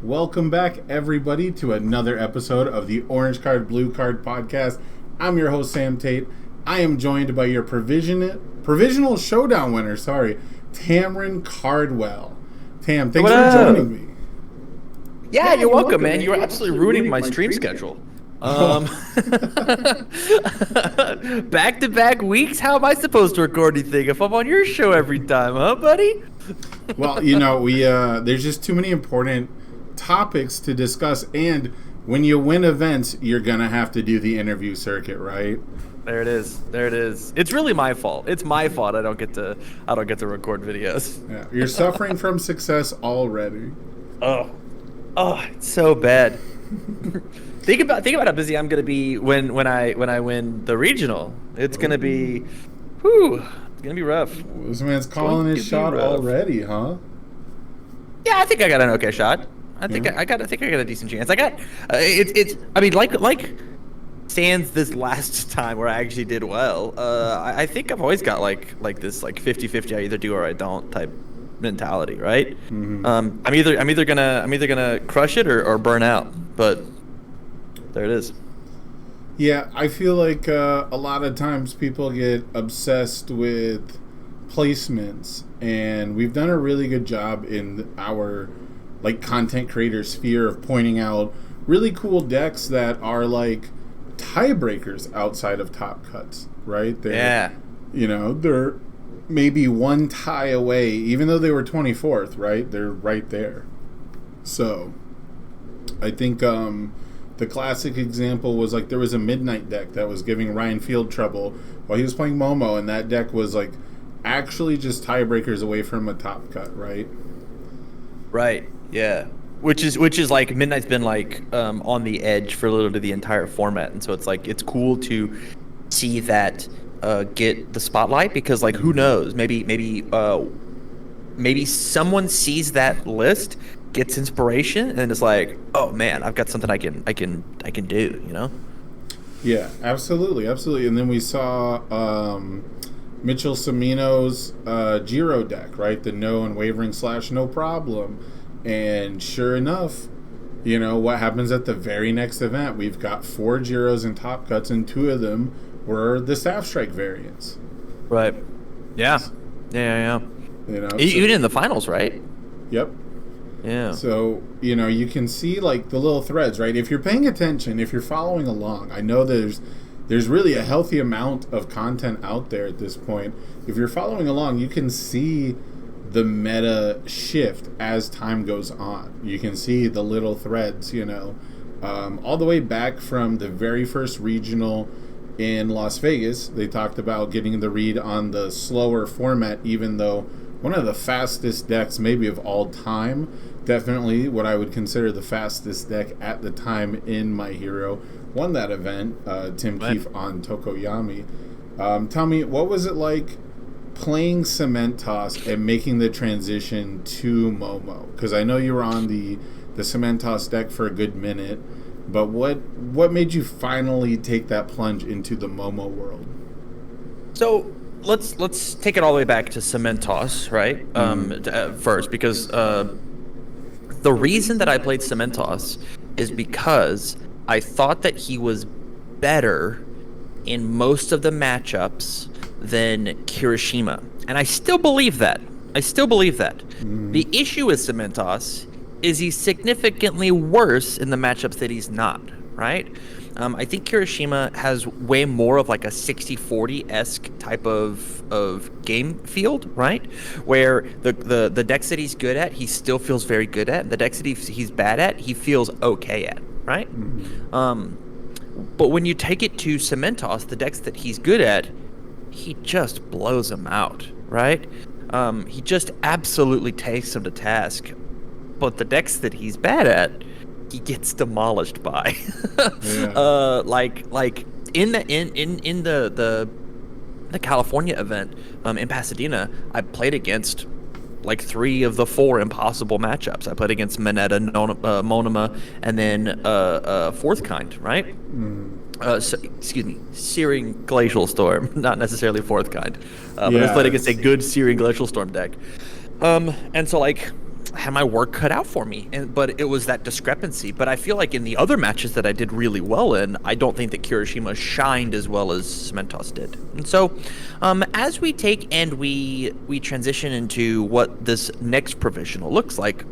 Welcome back, everybody, to another episode of the Orange Card, Blue Card podcast. I'm your host, Sam Tate. I am joined by your Provisional Showdown winner, Tamren Cardwell. Tam, thanks for joining me. Yeah, you're welcome, man. You were absolutely ruining my stream schedule. Back-to-back weeks? How am I supposed to record anything if I'm on your show every time, huh, buddy? Well, there's just too many important topics to discuss, and when you win events, you're gonna have to do the interview circuit, right? There it is. It's really my fault. It's my fault I don't get to record videos. Yeah, you're suffering from success already. Oh, it's so bad. Think about how busy I'm gonna be when I win the regional. It's gonna be, it's gonna be rough. This man's calling his shot already, huh? Yeah, I think I got an okay shot. I think I got a decent chance. I got like stands this last time where I actually did well. I think I've always got like this 50-50 I either do or I don't type mentality, right? Mm-hmm. I'm either gonna crush it or burn out, but there it is. Yeah, I feel like a lot of times people get obsessed with placements, and we've done a really good job in our content creator sphere of pointing out really cool decks that are like tiebreakers outside of top cuts, right? They're maybe one tie away, even though they were 24th, right? They're right there. So I think the classic example was there was a Midnight deck that was giving Ryan Field trouble while he was playing Momo, and that deck was actually just tiebreakers away from a top cut, right? Right. Yeah. Which is Midnight's been on the edge for literally the entire format, and so it's cool to see that get the spotlight because who knows, maybe someone sees that list, gets inspiration, and is like, oh man, I've got something I can do, you know? Yeah, absolutely. And then we saw Mitchell Cimino's Giro deck, right? The no and wavering / no problem. And sure enough, what happens at the very next event? We've got 4 Giros and top cuts, and 2 of them were the Staff Strike variants. Right. Yeah. Yeah. Even in the finals, right? Yep. Yeah. So, you can see the little threads, right? If you're paying attention, if you're following along, I know there's really a healthy amount of content out there at this point. If you're following along, you can see the meta shift as time goes on. You can see the little threads, all the way back from the very first regional in Las Vegas. They talked about getting the read on the slower format, even though one of the fastest decks maybe of all time, definitely what I would consider the fastest deck at the time in My Hero, won that event, Tim Keefe on Tokoyami. Tell me, what was it like playing Cement Toss and making the transition to Momo? Because I know you were on the Cement Toss deck for a good minute, but what made you finally take that plunge into the Momo world? So let's take it all the way back to Cement Toss, right? First, because the reason that I played Cement Toss is because I thought that he was better in most of the matchups than Kirishima. And I still believe that. The issue with Cement Toss is he's significantly worse in the matchups that he's not, right? I think Kirishima has way more of a 60-40-esque type of game field, right? Where the decks that he's good at, he still feels very good at. The decks that he's bad at, he feels okay at, right? But when you take it to Cement Toss, the decks that he's good at, he just blows them out, right? He just absolutely takes them to task. But the decks that he's bad at, he gets demolished by. Yeah. In the California event in Pasadena, I played against 3 of the 4 impossible matchups. I played against Mineta, Monoma, and then Fourth Kind, right? Searing Glacial Storm, not necessarily Fourth Kind, but I played against a good Searing Glacial Storm deck. And so had my work cut out for me, but it was that discrepancy. But I feel like in the other matches that I did really well in, I don't think that Kirishima shined as well as Cementos did. And so, as we take and we transition into what this next provisional looks like,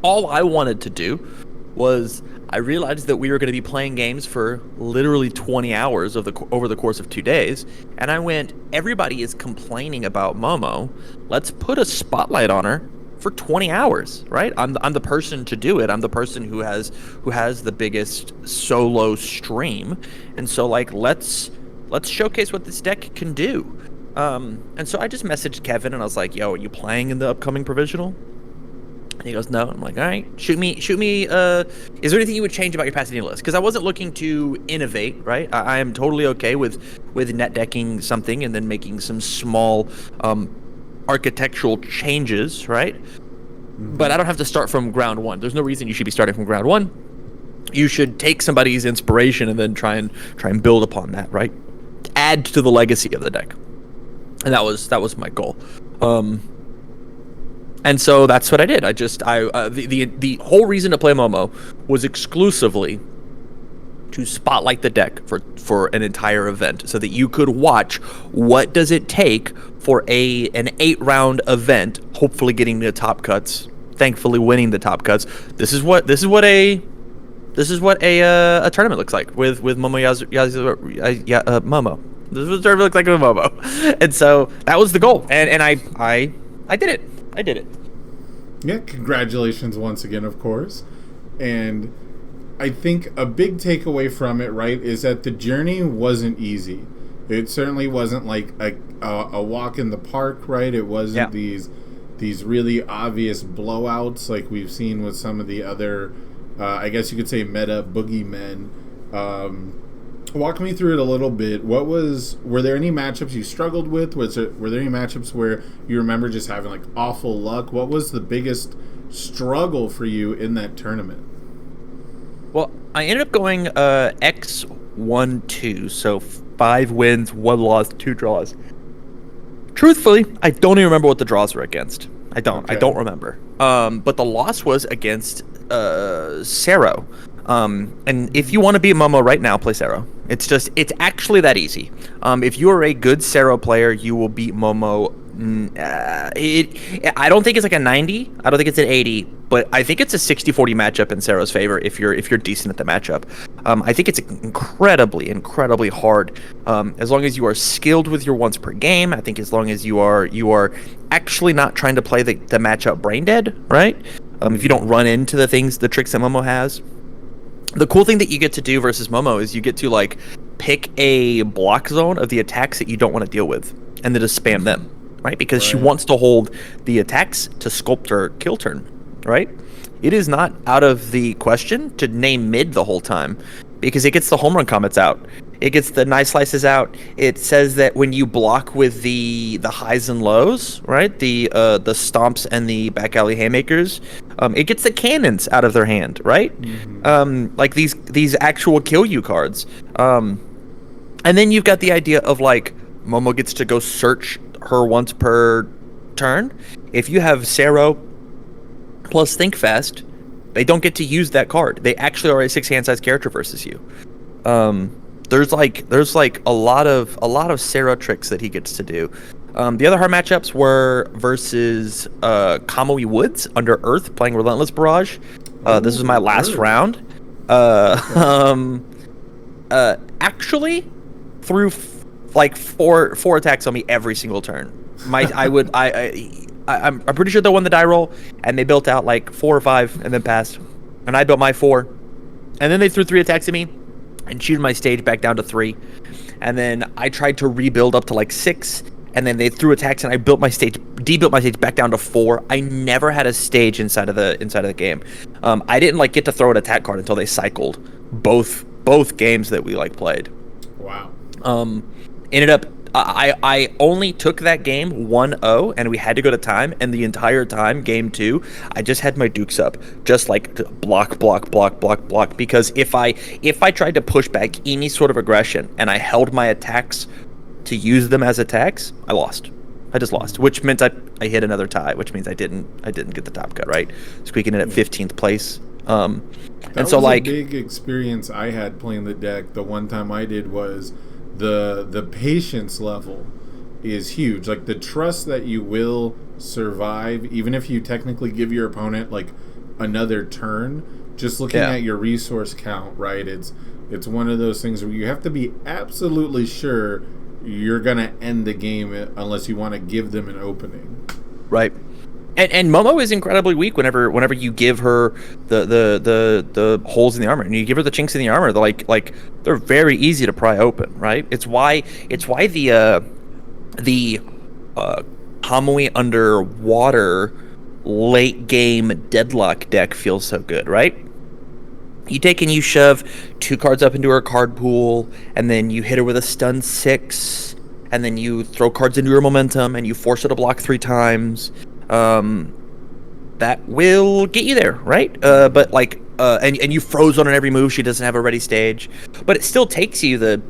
all I wanted to do was, I realized that we were going to be playing games for literally 20 hours over the course of 2 days, and I went, everybody is complaining about Momo. Let's put a spotlight on her for 20 hours, right? I'm the person to do it. I'm the person who has the biggest solo stream, and so like let's showcase what this deck can do. And so I just messaged Kevin and I was like, "Yo, are you playing in the upcoming provisional?" And he goes, "No." I'm like, "All right, shoot me. Is there anything you would change about your Pasadena list?" Because I wasn't looking to innovate, right? I am totally okay with net decking something and then making some small architectural changes, right? Mm-hmm. But I don't have to start from ground one. There's no reason you should be starting from ground one. You should take somebody's inspiration and then try and build upon that, right? Add to the legacy of the deck, and that was my goal. And so that's what I did. The whole reason to play Momo was exclusively to spotlight the deck for an entire event, so that you could watch what does it take for an 8-round event, hopefully getting the top cuts, thankfully winning the top cuts. This is what a tournament looks like with Momo Momo. This is what a tournament looks like with Momo. And so that was the goal, and I did it. I did it. Yeah, congratulations once again, of course. And I think a big takeaway from it, right, is that the journey wasn't easy. It certainly wasn't like a walk in the park, right? It wasn't these really obvious blowouts like we've seen with some of the other, I guess you could say, meta boogeymen. Walk me through it a little bit. Were there any matchups you struggled with? Were there any matchups where you remember just having like awful luck? What was the biggest struggle for you in that tournament? Well, I ended up going X1-2, so 5 wins, 1 loss, 2 draws. Truthfully, I don't even remember what the draws were against. I don't remember. But the loss was against Sero. And if you want to beat Momo right now, play Sero. It's actually that easy. If you are a good Sero player, you will beat Momo. I don't think it's like a 90. I don't think it's an 80, but I think it's a 60-40 matchup in Sero's favor if you're decent at the matchup. I think it's incredibly hard. As long as you are skilled with your once per game, I think as long as you are actually not trying to play the matchup brain dead, right? If you don't run into the tricks that Momo has. The cool thing that you get to do versus Momo is you get to like pick a block zone of the attacks that you don't want to deal with, and then just spam them, right? Because she wants to hold the attacks to sculpt her kill turn, right? It is not out of the question to name mid the whole time, because it gets the home run comments out. It gets the nice slices out. It says that when you block with the highs and lows, right? The stomps and the back alley haymakers, it gets the cannons out of their hand, right? Mm-hmm. Like these actual kill you cards. And then you've got the idea of like Momo gets to go search her once per turn. If you have Sero plus Think Fast, they don't get to use that card. They actually are a 6 hand size character versus you. There's like a lot of Sero tricks that he gets to do. The other hard matchups were versus Kamui Woods under Earth playing Relentless Barrage. This was my last round. Actually threw like four attacks on me every single turn. I'm pretty sure they won the die roll, and they built out like 4 or 5 and then passed, and I built my 4, and then they threw 3 attacks at me and cheated my stage back down to 3, and then I tried to rebuild up to like 6, and then they threw attacks and I debuilt my stage back down to 4. I never had a stage inside of the game. I didn't like get to throw an attack card until they cycled both games that we like played. Wow. Ended up I only took that game 1-0, and we had to go to time, and the entire time, game 2, I just had my dukes up, just like block, because if I tried to push back any sort of aggression, and I held my attacks to use them as attacks, I lost. I just lost, which meant I hit another tie, which means I didn't get the top cut, right? Squeaking in at 15th place. And That so was like a big experience I had playing the deck. The one time I did was the patience level is huge. Like the trust that you will survive, even if you technically give your opponent like another turn. Just looking at your resource count, right? It's one of those things where you have to be absolutely sure you're gonna end the game unless you want to give them an opening. right. And Momo is incredibly weak whenever you give her the holes in the armor and you give her the chinks in the armor. They're very easy to pry open, right? It's why the Kamui underwater late game deadlock deck feels so good, right? You take and you shove 2 cards up into her card pool, and then you hit her with a stun 6, and then you throw cards into her momentum, and you force her to block 3 times. That will get you there, right? And you froze on every move. She doesn't have a ready stage, but it still takes you the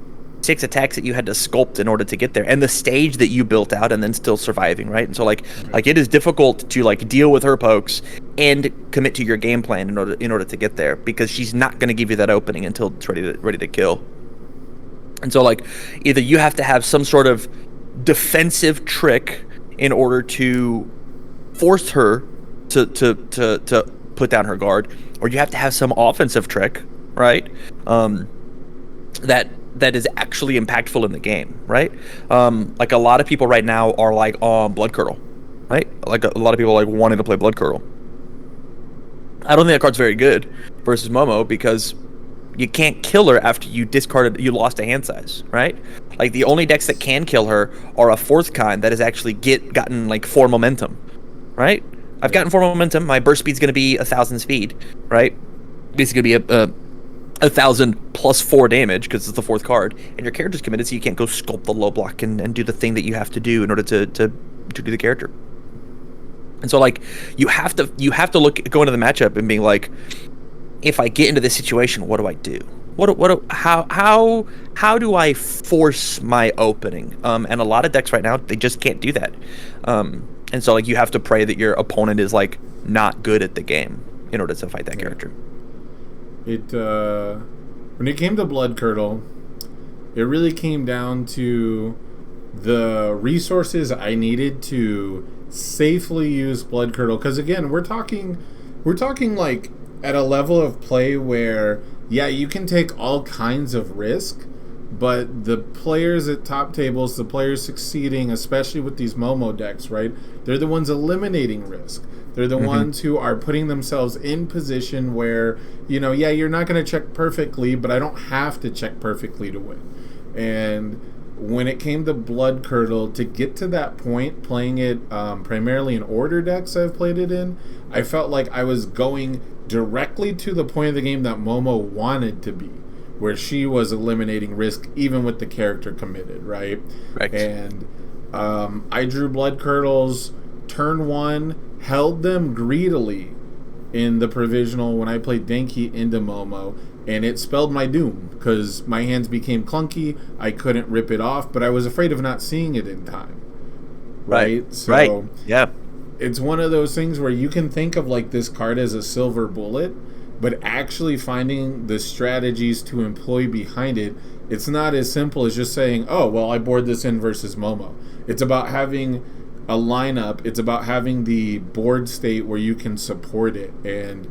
6 attacks that you had to sculpt in order to get there, and the stage that you built out, and then still surviving, right? And so like it is difficult to like deal with her pokes and commit to your game plan in order to get there, because she's not going to give you that opening until it's ready to kill. And so like either you have to have some sort of defensive trick in order to force her to put down her guard, or you have to have some offensive trick, right? That is actually impactful in the game, right? Like a lot of people right now are like on Blood Curdle, right? Like a lot of people like wanting to play Blood Curdle. I don't think that card's very good versus Momo, because you can't kill her after you lost a hand size, right? Like the only decks that can kill her are a 4th kind that has actually gotten like 4 momentum, right? I've gotten 4 momentum. My burst speed's going to be 1,000 speed, right? This is going to be a 1,000 plus 4 damage because it's the 4th card, and your character's committed, so you can't go sculpt the low block and do the thing that you have to do in order to do the character. And so like you have to go into the matchup and being like, if I get into this situation, what do I do? How do I force my opening? And a lot of decks right now, they just can't do that. And so like you have to pray that your opponent is like not good at the game in order to fight that character. When it came to Blood Curdle, it really came down to the resources I needed to safely use Blood Curdle. Because again, we're talking like at a level of play where, yeah, you can take all kinds of risk, but the players at top tables, the players succeeding, especially with these Momo decks, right? They're the ones eliminating risk. They're the ones who are putting themselves in position where, yeah, you're not going to check perfectly, but I don't have to check perfectly to win. And when it came to Blood Curdle, to get to that point, playing it primarily in order decks I've played it in, I felt like I was going directly to the point of the game that Momo wanted to be, where she was eliminating risk even with the character committed, right? Right. And I drew Blood Curdles turn 1, held them greedily in the Provisional when I played Denki into Momo, and it spelled my doom because my hands became clunky. I couldn't rip it off, but I was afraid of not seeing it in time. Right? So yeah. It's one of those things where you can think of like this card as a silver bullet, but actually finding the strategies to employ behind it, it's not as simple as just saying, oh, well, I board this in versus Momo. It's about having a lineup. It's about having the board state where you can support it. And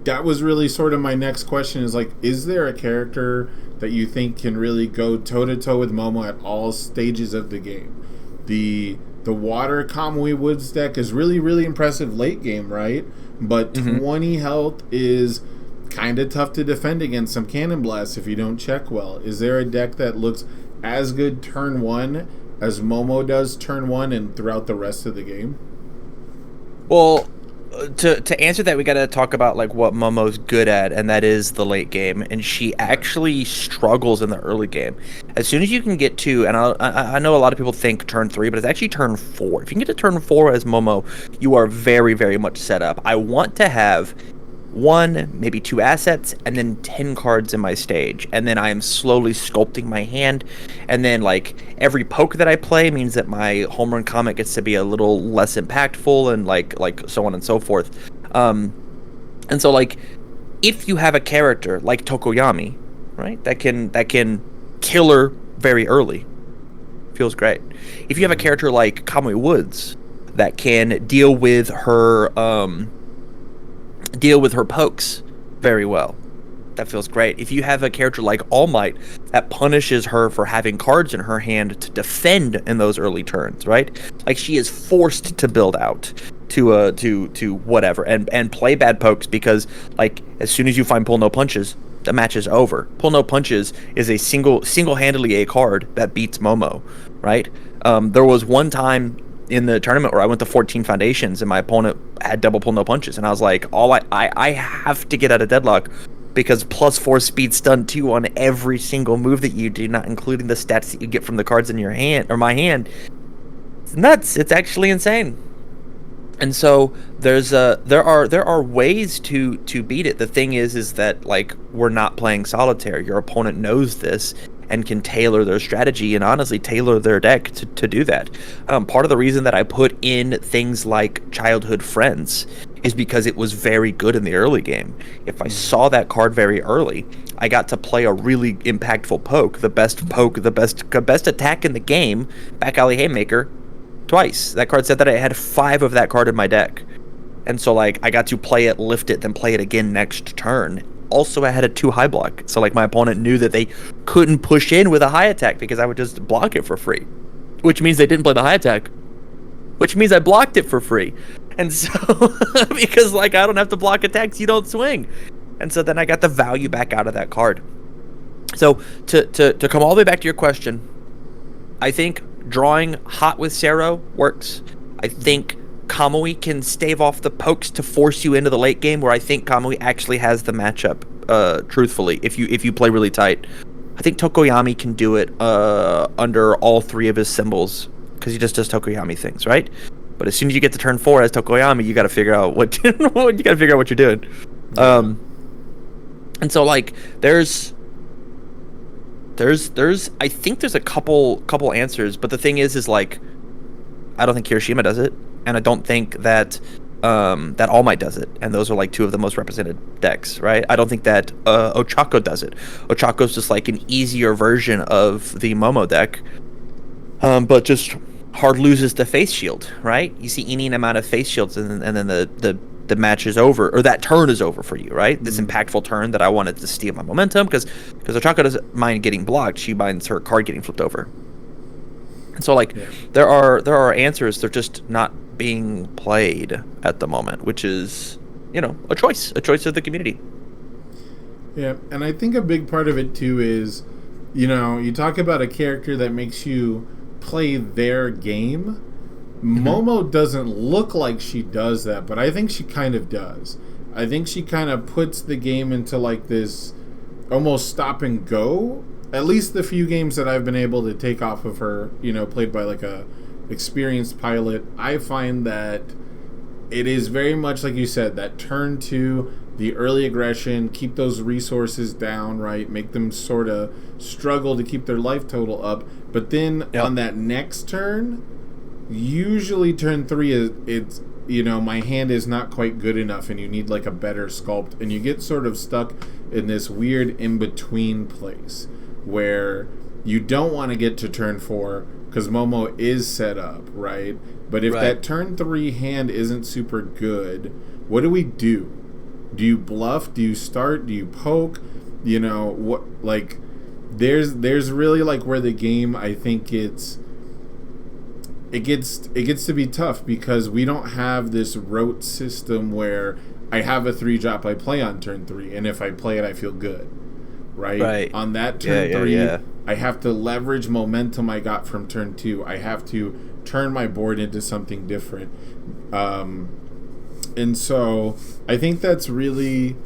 that was really sort of my next question is like, is there a character that you think can really go toe-to-toe with Momo at all stages of the game? The Water Kamui Woods deck is really, really impressive late game, right? But 20 health is kind of tough to defend against some Cannon Blasts if you don't check well. Is there a deck that looks as good turn 1 as Momo does turn 1 and throughout the rest of the game? Well, to answer that, we got to talk about like what Momo's good at, and that is the late game. And she actually struggles in the early game. As soon as you can get to, and I know a lot of people think turn 3, but it's actually turn 4. If you can get to turn 4 as Momo, you are very, very much set up. I want to have one, maybe two assets, and then 10 cards in my stage. And then I am slowly sculpting my hand. And then, like, every poke that I play means that my home run comet gets to be a little less impactful, and like so on and so forth. And so, like, if you have a character like Tokoyami, right, that can kill her very early, feels great. If you have a character like Kamui Woods that can deal with her pokes very well, that feels great. If you have a character like All Might that punishes her for having cards in her hand to defend in those early turns, right? Like, she is forced to build out to whatever and play bad pokes, because, like, as soon as you find Pull No Punches, the match is over. Pull No Punches is a single-handedly a card that beats Momo, right? There was one time in the tournament where I went to 14 foundations and my opponent had double Pull No Punches, and I was like, I have to get out of deadlock, because +4 speed stun 2 on every single move that you do, not including the stats that you get from the cards in your hand or my hand. It's nuts. It's actually insane. And so there are ways to beat it. The thing is that, like, we're not playing solitaire. Your opponent knows this and can tailor their strategy and honestly tailor their deck to do that. Part of the reason that I put in things like Childhood Friends is because it was very good in the early game. If I saw that card very early, I got to play a really impactful poke, the best attack in the game, Back Alley Haymaker, twice. That card said that I had 5 of that card in my deck. And so, like, I got to play it, lift it, then play it again next turn. Also, I had a 2 high block. So, like, my opponent knew that they couldn't push in with a high attack because I would just block it for free. Which means they didn't play the high attack. Which means I blocked it for free. And so, because, like, I don't have to block attacks, you don't swing. And so then I got the value back out of that card. So, to come all the way back to your question, I think drawing hot with Sero works. I think Kamui can stave off the pokes to force you into the late game, where I think Kamui actually has the matchup, truthfully, if you play really tight. I think Tokoyami can do it under all 3 of his symbols, because he just does Tokoyami things, right? But as soon as you get to turn 4 as Tokoyami, you got to figure out what you got to figure out what you're doing. Yeah. And so, like, there's I think there's a couple answers, but the thing is like, I don't think Kirishima does it, and I don't think that that All Might does it, and those are like 2 of the most represented decks, right? I don't think that Ochako does it. Ochako's just like an easier version of the Momo deck, but just hard loses the face shield, right? You see any amount of face shields, and then the match is over, or that turn is over for you, right? This impactful turn that I wanted to steal my momentum, because Ochako doesn't mind getting blocked, she minds her card getting flipped over. And so, like, there are answers, they're just not being played at the moment, which is, a choice of the community. Yeah, and I think a big part of it too is, you talk about a character that makes you play their game. Momo doesn't look like she does that, but I think she kind of does. I think she kind of puts the game into like this almost stop and go. At least the few games that I've been able to take off of her, played by like a experienced pilot, I find that it is very much like you said, that turn 2, the early aggression, keep those resources down, right? Make them sort of struggle to keep their life total up. But then on that next turn, usually turn 3 it's my hand is not quite good enough, and you need like a better sculpt, and you get sort of stuck in this weird in-between place where you don't want to get to turn 4 because Momo is set up, right? But if that turn 3 hand isn't super good, what do we do? Do you bluff? Do you start? Do you poke? What, like, there's really like where the game, I think it gets to be tough, because we don't have this rote system where I have a 3-drop I play on turn 3, and if I play it I feel good, right? On that turn 3, I have to leverage momentum I got from turn 2. I have to turn my board into something different, and so I think that's really,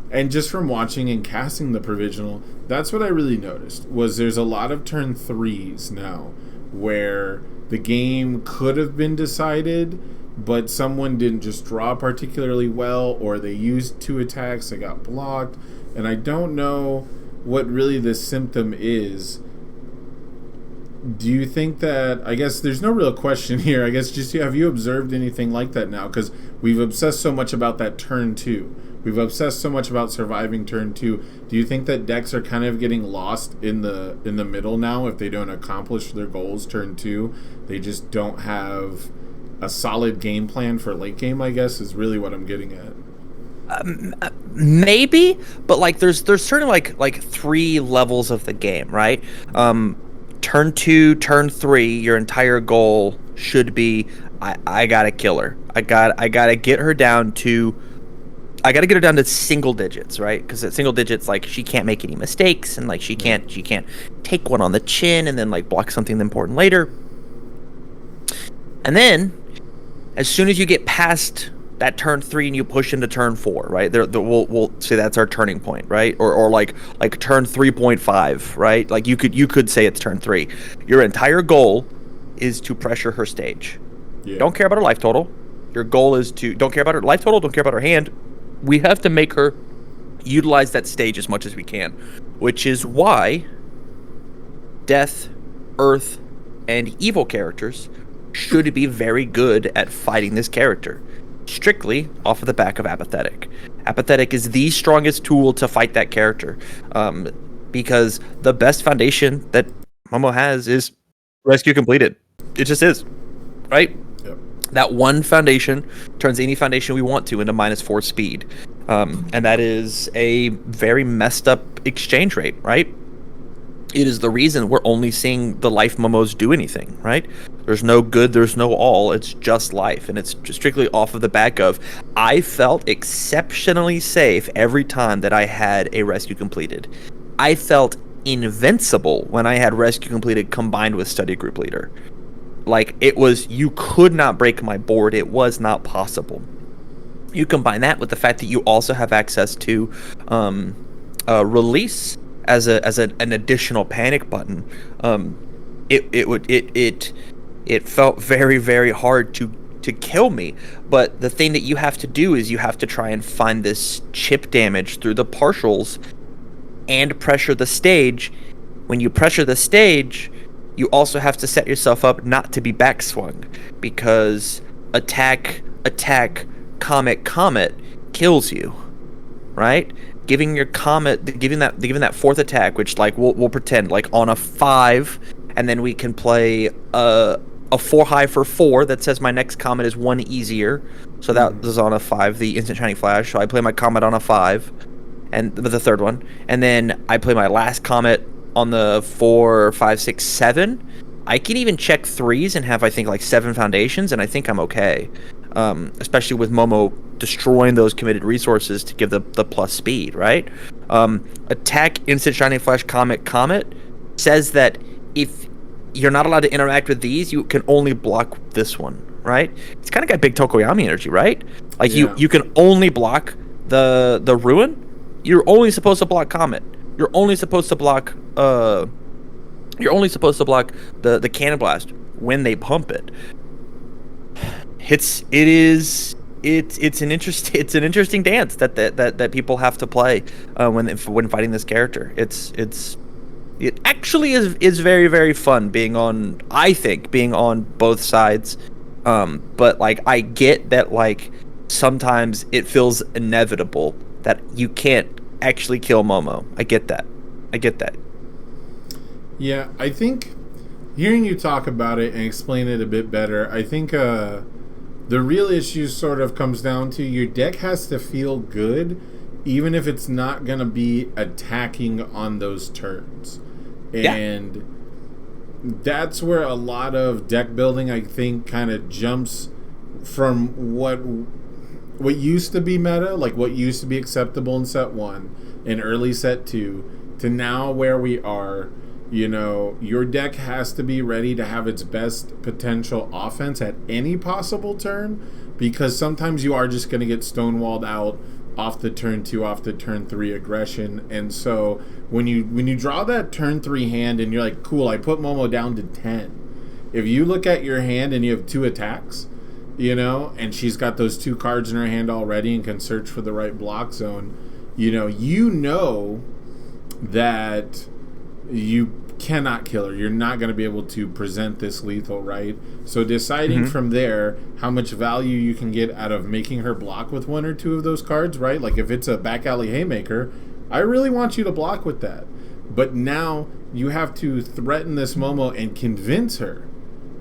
and just from watching and casting the Provisional, that's what I really noticed, was there's a lot of turn 3s now where the game could have been decided but someone didn't just draw particularly well, or they used 2 attacks, they got blocked, and I don't know what really the symptom is. Do you think that, I guess there's no real question here, I guess just have you observed anything like that now? Because we've obsessed so much about that turn 2. We've obsessed so much about surviving turn 2. Do you think that decks are kind of getting lost in the middle now if they don't accomplish their goals turn 2? They just don't have a solid game plan for late game, I guess, is really what I'm getting at. Maybe, but like there's certainly like 3 levels of the game, right? Turn 2, turn 3, your entire goal should be I gotta kill her. I gotta get her down to single digits, right? Because at single digits, like she can't make any mistakes, and like she can't take one on the chin and then like block something important later. And then, as soon as you get past that turn 3 and you push into turn 4, right? We'll say that's our turning point, right? Or like turn 3.5, right? Like you could say it's turn 3. Your entire goal is to pressure her stage. Yeah. Don't care about her life total. Your goal is to don't care about her life total. Don't care about her hand. We have to make her utilize that stage as much as we can, which is why Death, Earth, and Evil characters should be very good at fighting this character. Strictly off of the back of Apathetic. Apathetic is the strongest tool to fight that character, because the best foundation that Momo has is Rescue Completed. It just is, right? Yep. That one foundation turns any foundation we want to into -4 speed, and that is a very messed up exchange rate, right? It is the reason we're only seeing the life Momos do anything, right? There's no good, there's no all, it's just life. And it's just strictly off of the back of, I felt exceptionally safe every time that I had a Rescue Completed. I felt invincible when I had Rescue Completed combined with Study Group Leader. Like, it was, you could not break my board, it was not possible. You combine that with the fact that you also have access to release as an additional panic button. It felt very, very hard to kill me. But the thing that you have to do is you have to try and find this chip damage through the partials and pressure the stage. When you pressure the stage, you also have to set yourself up not to be backswung, because attack, comet kills you, right? Giving your comet, giving that 4th attack, which like we'll pretend like on a 5, and then we can play a 4 high for 4 that says my next comet is 1 easier. So that is on a 5, the instant shiny flash. So I play my comet on a 5, and with the 3rd one, and then I play my last comet on the 4, 5, 6, 7. I can even check 3s and have, I think, like 7 foundations, and I think I'm okay. Especially with Momo destroying those committed resources to give the plus speed, right? Attack, instant shining flash, comet says that if you're not allowed to interact with these, you can only block this one, right? It's kind of got big Tokoyami energy, right? Like you can only block the ruin. You're only supposed to block comet. You're only supposed to block the cannon blast when they pump it. It's an interesting dance that people have to play when fighting this character. It actually is very, very fun being on both sides. But like I get that like sometimes it feels inevitable that you can't actually kill Momo. I get that. Yeah, I think hearing you talk about it and explain it a bit better, I think the real issue sort of comes down to your deck has to feel good, even if it's not going to be attacking on those turns. And that's where a lot of deck building, I think, kind of jumps from what used to be meta, like what used to be acceptable in set 1 and early set 2, to now where we are. You know, your deck has to be ready to have its best potential offense at any possible turn, because sometimes you are just going to get stonewalled out off the turn 2, off the turn 3 aggression. And so when you draw that turn 3 hand and you're like, cool, I put Momo down to 10. If you look at your hand and you have 2 attacks, and she's got those 2 cards in her hand already and can search for the right block zone, that you cannot kill her. You're not going to be able to present this lethal, right? So deciding from there how much value you can get out of making her block with 1 or 2 of those cards, right? Like if it's a back alley haymaker, I really want you to block with that. But now you have to threaten this Momo and convince her.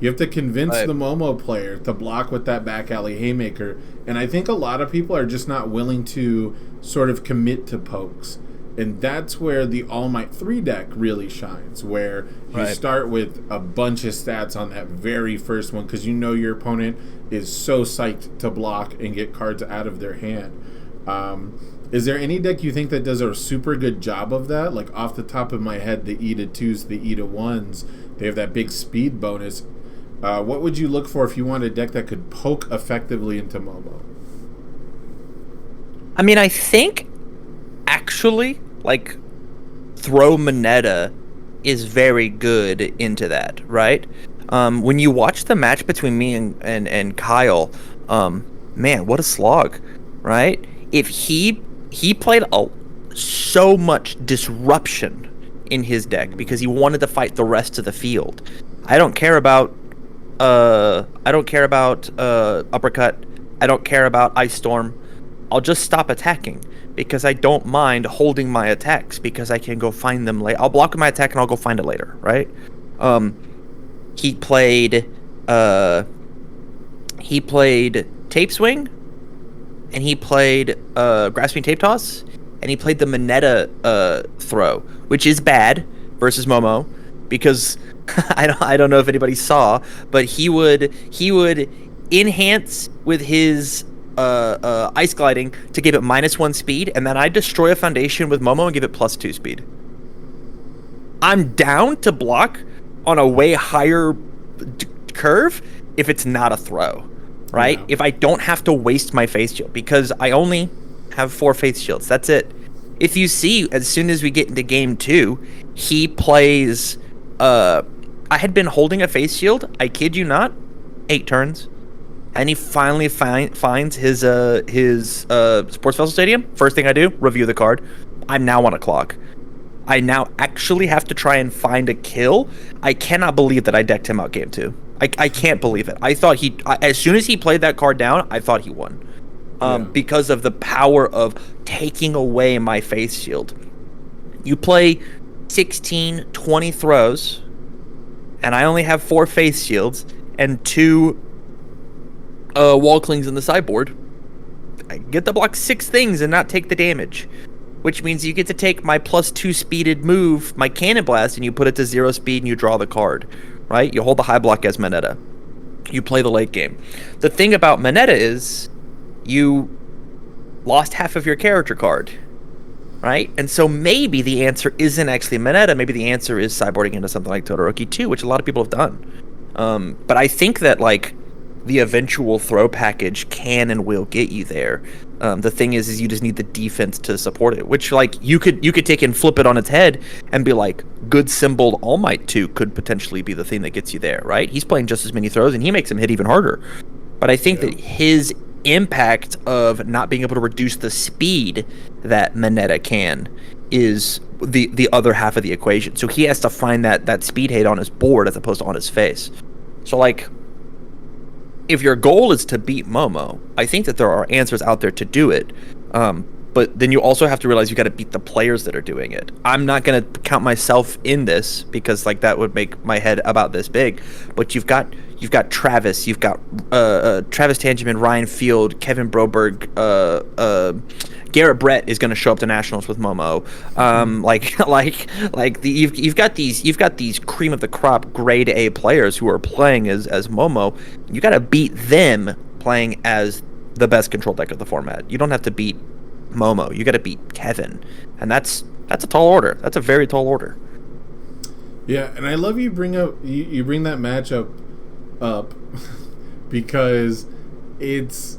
You have to convince the Momo player to block with that back alley haymaker. And I think a lot of people are just not willing to sort of commit to pokes. And that's where the All Might 3 deck really shines, where you start with a bunch of stats on that very first one because your opponent is so psyched to block and get cards out of their hand. Is there any deck you think that does a super good job of that? Like off the top of my head, the E to 2s, the E to 1s, they have that big speed bonus. What would you look for if you want a deck that could poke effectively into Momo? I mean, I think actually, like, Throw Moneta is very good into that, right? When you watch the match between me and Kyle, man, what a slog, right? If he played so much disruption in his deck because he wanted to fight the rest of the field. I don't care about Uppercut. I don't care about Ice Storm. I'll just stop attacking because I don't mind holding my attacks because I can go find them later. I'll block my attack and I'll go find it later, right? He played Tape Swing, and he played Grasping Tape Toss, and he played the Moneta throw, which is bad versus Momo because I don't know if anybody saw, but he would enhance with his Ice Gliding to give it -1 speed, and then I'd destroy a foundation with Momo and give it +2 speed. I'm down to block on a way higher curve if it's not a throw, right? Yeah. If I don't have to waste my face shield, because I only have 4 face shields. That's it. If you see, as soon as we get into game 2, he plays... I had been holding a face shield, I kid you not, 8 turns. And he finally finds his Sports Vessel Stadium. First thing I do, review the card. I'm now on a clock. I now actually have to try and find a kill. I cannot believe that I decked him out game 2. I can't believe it. I thought as soon as he played that card down, I thought he won. Because of the power of taking away my face shield. You play 16, 20 throws, and I only have 4 face shields and 2 wall clings in the sideboard. I get to block 6 things and not take the damage, which means you get to take my +2 speeded move, my Cannon Blast, and you put it to 0 speed and you draw the card, right? You hold the high block as Moneta. You play the late game. The thing about Moneta is you lost half of your character card, right? And so maybe the answer isn't actually Moneta. Maybe the answer is sideboarding into something like Todoroki 2, which a lot of people have done. But I think that, like, the eventual throw package can and will get you there. The thing is you just need the defense to support it, which, like, you could take and flip it on its head and be like, good symboled All Might 2 could potentially be the thing that gets you there, right? He's playing just as many throws and he makes him hit even harder. But I think that his impact of not being able to reduce the speed that Moneta can is the other half of the equation. So he has to find that speed hate on his board as opposed to on his face. So, like, if your goal is to beat Momo, I think that there are answers out there to do it. But then you also have to realize you got to beat the players that are doing it. I'm not going to count myself in this because, like, that would make my head about this big. But you've got Travis, you've got Travis Tangeman, Ryan Field, Kevin Broberg, Garrett Brett is going to show up to nationals with Momo. You've got these cream of the crop grade A players who are playing as Momo. You got to beat them playing as the best control deck of the format. You don't have to beat Momo. You got to beat Kevin, and that's a tall order. That's a very tall order. Yeah, and I love you bring that matchup up because it's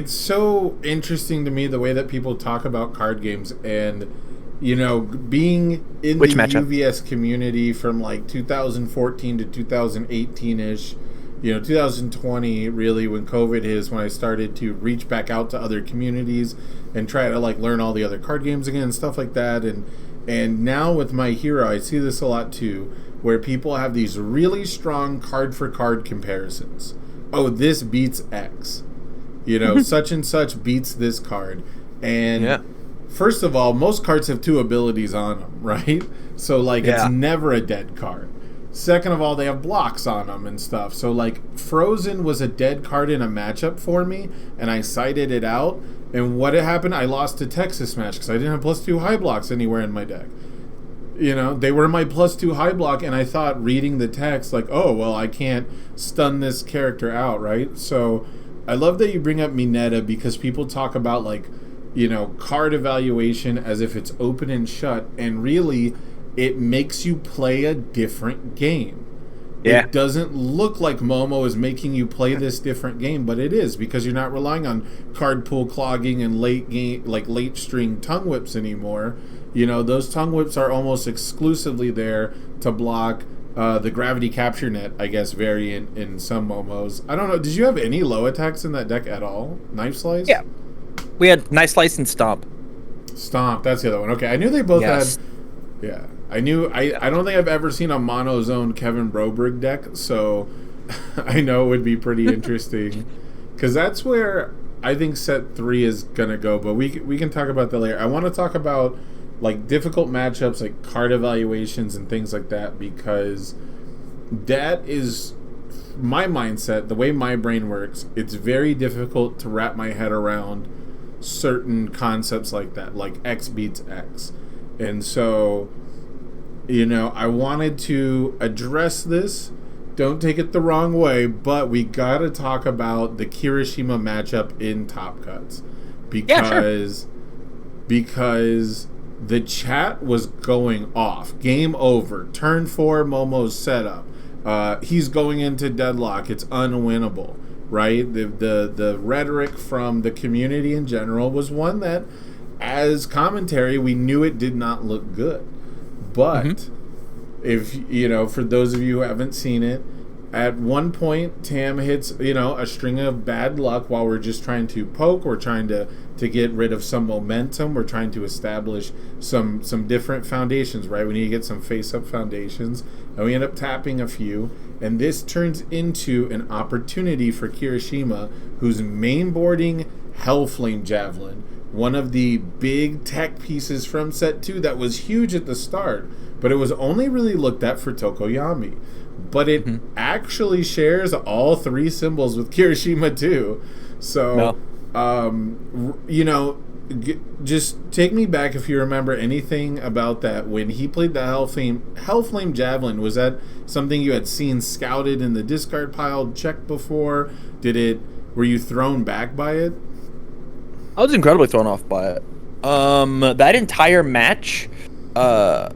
so interesting to me the way that people talk about card games, and being in the UVS community from like 2014 to 2018ish, 2020 really, when COVID is when I started to reach back out to other communities and try to like learn all the other card games again and stuff like that. And now with My Hero, I see this a lot too, where people have these really strong card for card comparisons. Oh, this beats X. Such and such beats this card. And first of all, most cards have 2 abilities on them, right? So like it's never a dead card. Second of all, they have blocks on them and stuff. So like Frozen was a dead card in a matchup for me, and I cited it out. And what had happened, I lost to Texas Match because I didn't have +2 high blocks anywhere in my deck. They were my +2 high block, and I thought reading the text like, oh, well, I can't stun this character out, right? So I love that you bring up Mineta because people talk about like, card evaluation as if it's open and shut, and really it makes you play a different game. Yeah. It doesn't look like Momo is making you play this different game, but it is, because you're not relying on card pool clogging and late string tongue whips anymore. Those tongue whips are almost exclusively there to block the gravity capture net, I guess, variant in some Momos. I don't know. Did you have any low attacks in that deck at all? Knife Slice? Yeah. We had Knife Slice and Stomp. Stomp, that's the other one. Okay, I knew they both had... Yeah. I don't think I've ever seen a mono-zone Kevin Broberg deck, so I know it would be pretty interesting. Because that's where I think set 3 is going to go, but we can talk about that later. I want to talk about like difficult matchups, like card evaluations and things like that, because that is my mindset, the way my brain works. It's very difficult to wrap my head around certain concepts like that, like X beats X. And so, I wanted to address this. Don't take it the wrong way, but we got to talk about the Kirishima matchup in Top Cuts. Because the chat was going off. Game over. Turn 4, Momo's setup. He's going into deadlock. It's unwinnable, right? The rhetoric from the community in general was one that, as commentary, we knew it did not look good. But if for those of you who haven't seen it, at one point Tam hits a string of bad luck while we're just trying to poke. We're trying to get rid of some momentum. We're trying to establish some different foundations, right? We need to get some face-up foundations, and we end up tapping a few. And this turns into an opportunity for Kirishima, who's mainboarding Hellflame Javelin, one of the big tech pieces from set 2 that was huge at the start, but it was only really looked at for Tokoyami. But it actually shares all 3 symbols with Kirishima too. So, just take me back if you remember anything about that. When he played the Hellflame Javelin, was that something you had seen scouted in the discard pile, checked before? Were you thrown back by it? I was incredibly thrown off by it. That entire match, let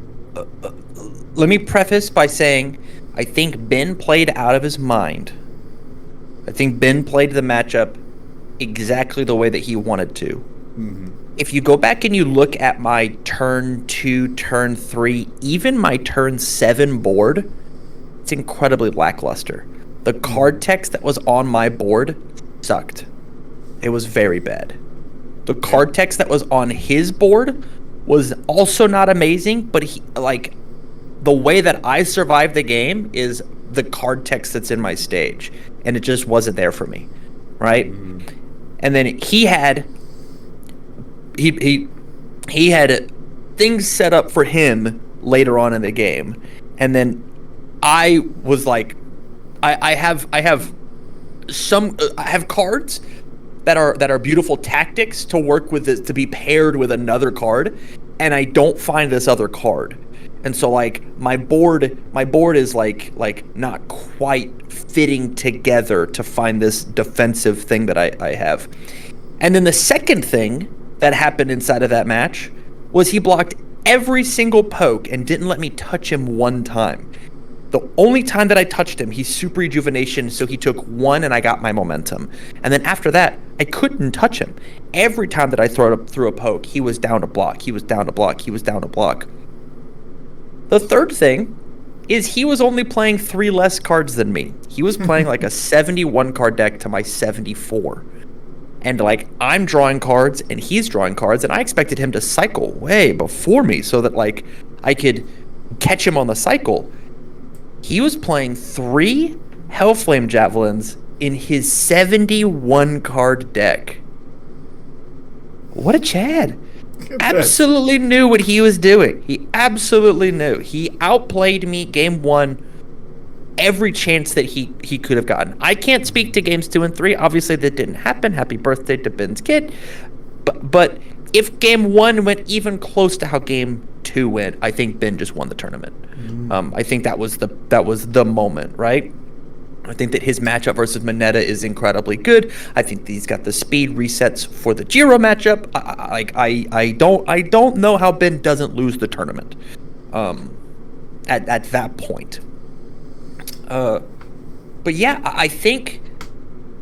me preface by saying I think Ben played out of his mind. I think Ben played the matchup exactly the way that he wanted to. If you go back and you look at my turn 2, turn 3, even my turn 7 board, it's incredibly lackluster. The card text that was on my board sucked. It was very bad. The card text that was on his board was also not amazing, but the way that I survived the game is the card text that's in my stage, and it just wasn't there for me, right? And then he had things set up for him later on in the game, and then I was like, I have cards that are beautiful tactics to work with this, to be paired with another card, and I don't find this other card. And so like my board is like not quite fitting together to find this defensive thing that I have. And then the second thing that happened inside of that match was he blocked every single poke and didn't let me touch him one time. The only time that I touched him, he super rejuvenation, so he took 1 and I got my momentum. And then after that, I couldn't touch him. Every time that I threw a poke, he was down to block, he was down to block, he was down to block. The third thing is he was only playing 3 less cards than me. He was playing like a 71 card deck to my 74. And like I'm drawing cards and he's drawing cards, and I expected him to cycle way before me so that like I could catch him on the cycle. He was playing 3 Hellflame Javelins in his 71 card deck. What a Chad. Absolutely knew what he was doing. He absolutely knew. He outplayed me game 1 every chance that he could have gotten. I can't speak to games 2 and 3. Obviously that didn't happen. Happy birthday to Ben's kid. But if game 1 went even close to how game 2 went, I think Ben just won the tournament. I think that was the moment, right? I think that his matchup versus Mineta is incredibly good. I think that he's got the speed resets for the Jiro matchup. I don't know how Ben doesn't lose the tournament at that point. But yeah, I think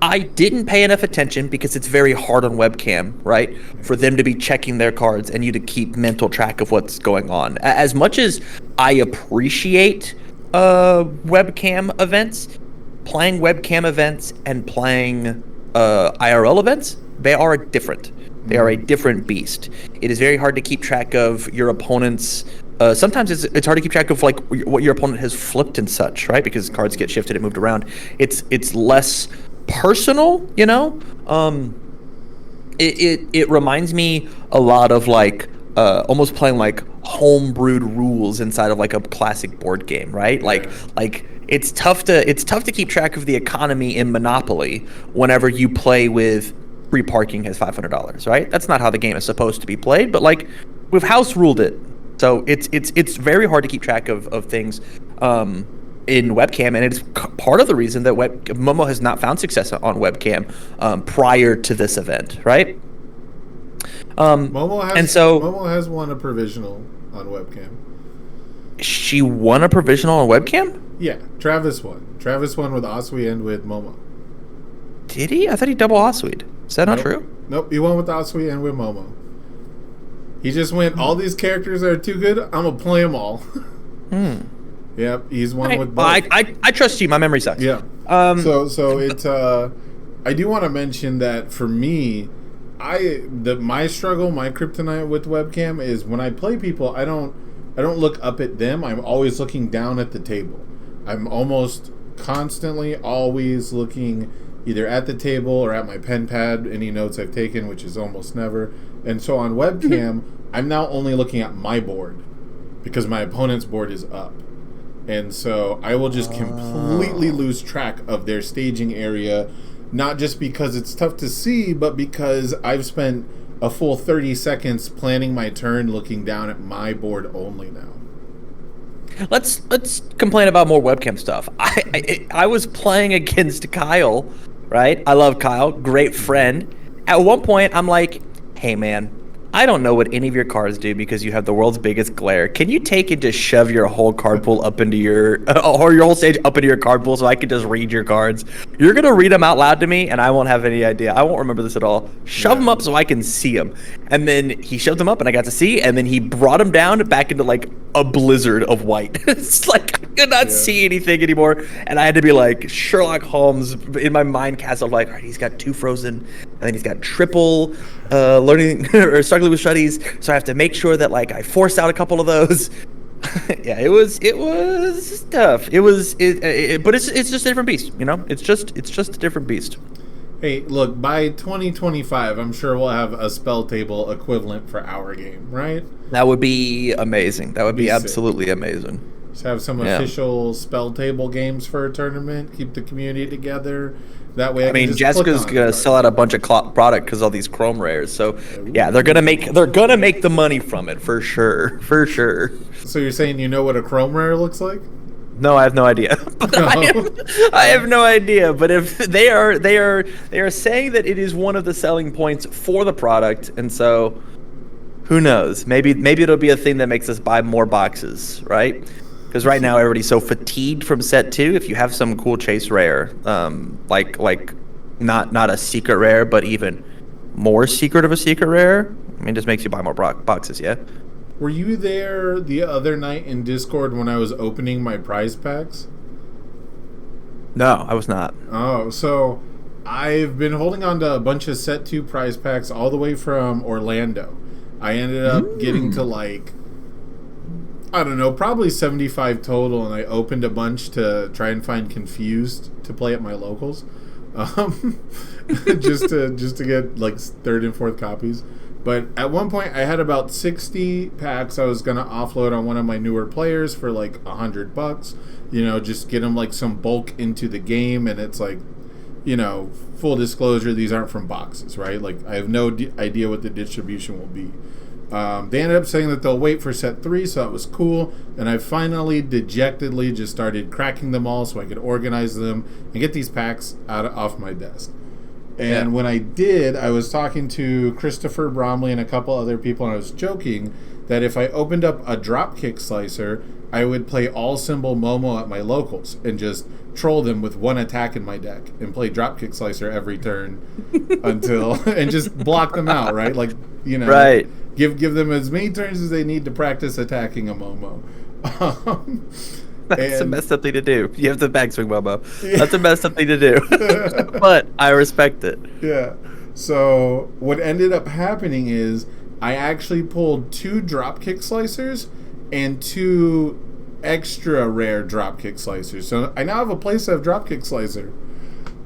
I didn't pay enough attention because it's very hard on webcam, right? For them to be checking their cards and you to keep mental track of what's going on. As much as I appreciate webcam events, playing webcam events and playing IRL events, they are different. They are a different beast. It is very hard to keep track of your opponent's. Sometimes it's hard to keep track of like what your opponent has flipped and such, right? Because cards get shifted and moved around. It's less personal, you know. It reminds me a lot of like almost playing like homebrewed rules inside of like a classic board game, right? Like it's tough to keep track of the economy in Monopoly whenever you play with free parking has $500, right? That's not how the game is supposed to be played, but like we've house ruled it. So it's very hard to keep track of things in webcam, and it's part of the reason that Momo has not found success on webcam prior to this event, right? Momo has won a provisional on webcam. She won a provisional on webcam? Yeah, Travis won. Travis won with Oswe and with Momo. Did he? I thought he double Oswe'd. Is that not true? Nope, he won with Oswe and with Momo. He just went, all these characters are too good, I'm going to play them all. Yep, he's won with both. I trust you. My memory sucks. Yeah. So it's, I do want to mention that for me, my struggle, my kryptonite with webcam is when I play people, I don't look up at them. I'm always looking down at the table. I'm almost constantly always looking either at the table or at my pen pad, any notes I've taken, which is almost never. And so on webcam, I'm now only looking at my board because my opponent's board is up. And so I will just completely lose track of their staging area, not just because it's tough to see, but because I've spent a full 30 seconds planning my turn looking down at my board only now. Let's complain about more webcam stuff. I was playing against Kyle, right? I love Kyle, great friend. At one point, I'm like, hey man, I don't know what any of your cards do because you have the world's biggest glare. Can you take and just shove your whole card pool up into your, or your whole stage up into your card pool so I can just read your cards? You're going to read them out loud to me and I won't have any idea. I won't remember this at all. Shove them up so I can see them. And then he shoved them up and I got to see, and then he brought them down back into like a blizzard of white. It's like I could not see anything anymore. And I had to be like Sherlock Holmes in my mind castle, like, all right, he's got 2 frozen and then he's got triple learning or struggling with studies, so I have to make sure that like I force out a couple of those. Yeah, it was tough. But it's just a different beast, you know. It's just a different beast. Hey, look, by 2025, I'm sure we'll have a spell table equivalent for our game, right? That would be amazing. That would be absolutely sick. Amazing. Just have some official spell table games for a tournament. Keep the community together. That way, I mean, Jessica's gonna sell out a bunch of product because all these chrome rares. So yeah, they're gonna make the money from it for sure. So you're saying you know what a chrome rare looks like? No, I have no idea. I have no idea. But if they are saying that it is one of the selling points for the product, and so who knows? Maybe it'll be a thing that makes us buy more boxes, right? Because right now everybody's so fatigued from set 2. If you have some cool chase rare, like not a secret rare, but even more secret of a secret rare, I mean, it just makes you buy more boxes, yeah. were you there the other night in Discord when I was opening my prize packs? No, I was not. Oh, so I've been holding on to a bunch of Set 2 prize packs all the way from Orlando. I ended up getting to like, I don't know, probably 75 total, and I opened a bunch to try and find Confused to play at my locals. Just to get like third and fourth copies. But at one point I had about 60 packs I was gonna offload on one of my newer players for like $100. You know, just get them like some bulk into the game, and it's like, you know, full disclosure, these aren't from boxes, right? Like I have no idea what the distribution will be. They ended up saying that they'll wait for set 3, so that was cool. And I finally dejectedly just started cracking them all so I could organize them and get these packs off my desk. And when I did, I was talking to Christopher Bromley and a couple other people, and I was joking that if I opened up a Dropkick Slicer, I would play all symbol Momo at my locals and just troll them with one attack in my deck and play Dropkick Slicer every turn until and just block them out, right? Like, you know, right. Give them as many turns as they need to practice attacking a Momo. That's a messed up thing to do. You have the backswing Momo. Yeah. That's a messed up thing to do. But I respect it. Yeah. So what ended up happening is I actually pulled 2 Dropkick Slicers and 2 extra rare Dropkick Slicers. So I now have a playset of Dropkick Slicer.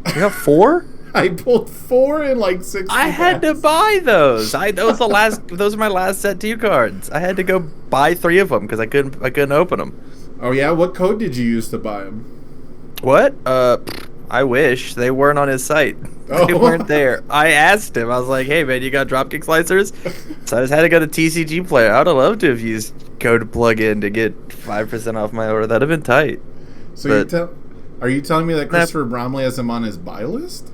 You have 4? I pulled 4 in like 6. I had to buy those. Those are my last set 2 cards. I had to go buy 3 of them because I couldn't open them. Oh yeah, what code did you use to buy them? What? I wish they weren't on his site. Oh. They weren't there. I asked him. I was like, "Hey man, you got Dropkick Slicers?" So I just had to go to TCG Player. I would have loved to have used code plug-in to get 5% off my order. That'd have been tight. So are you telling me that Christopher Bromley has him on his buy list?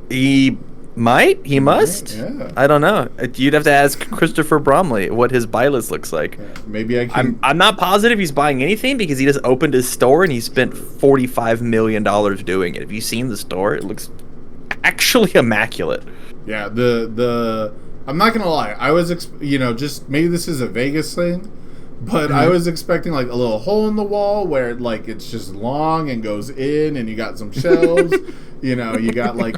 He might. He must. Yeah. I don't know. You'd have to ask Christopher Bromley what his buy list looks like. Yeah, maybe I can. I'm not positive he's buying anything because he just opened his store and he spent $45 million doing it. Have you seen the store? It looks actually immaculate. Yeah. I'm not gonna lie. I was, just maybe this is a Vegas thing, but I was expecting like a little hole in the wall where like it's just long and goes in, and you got some shelves. You know, you got like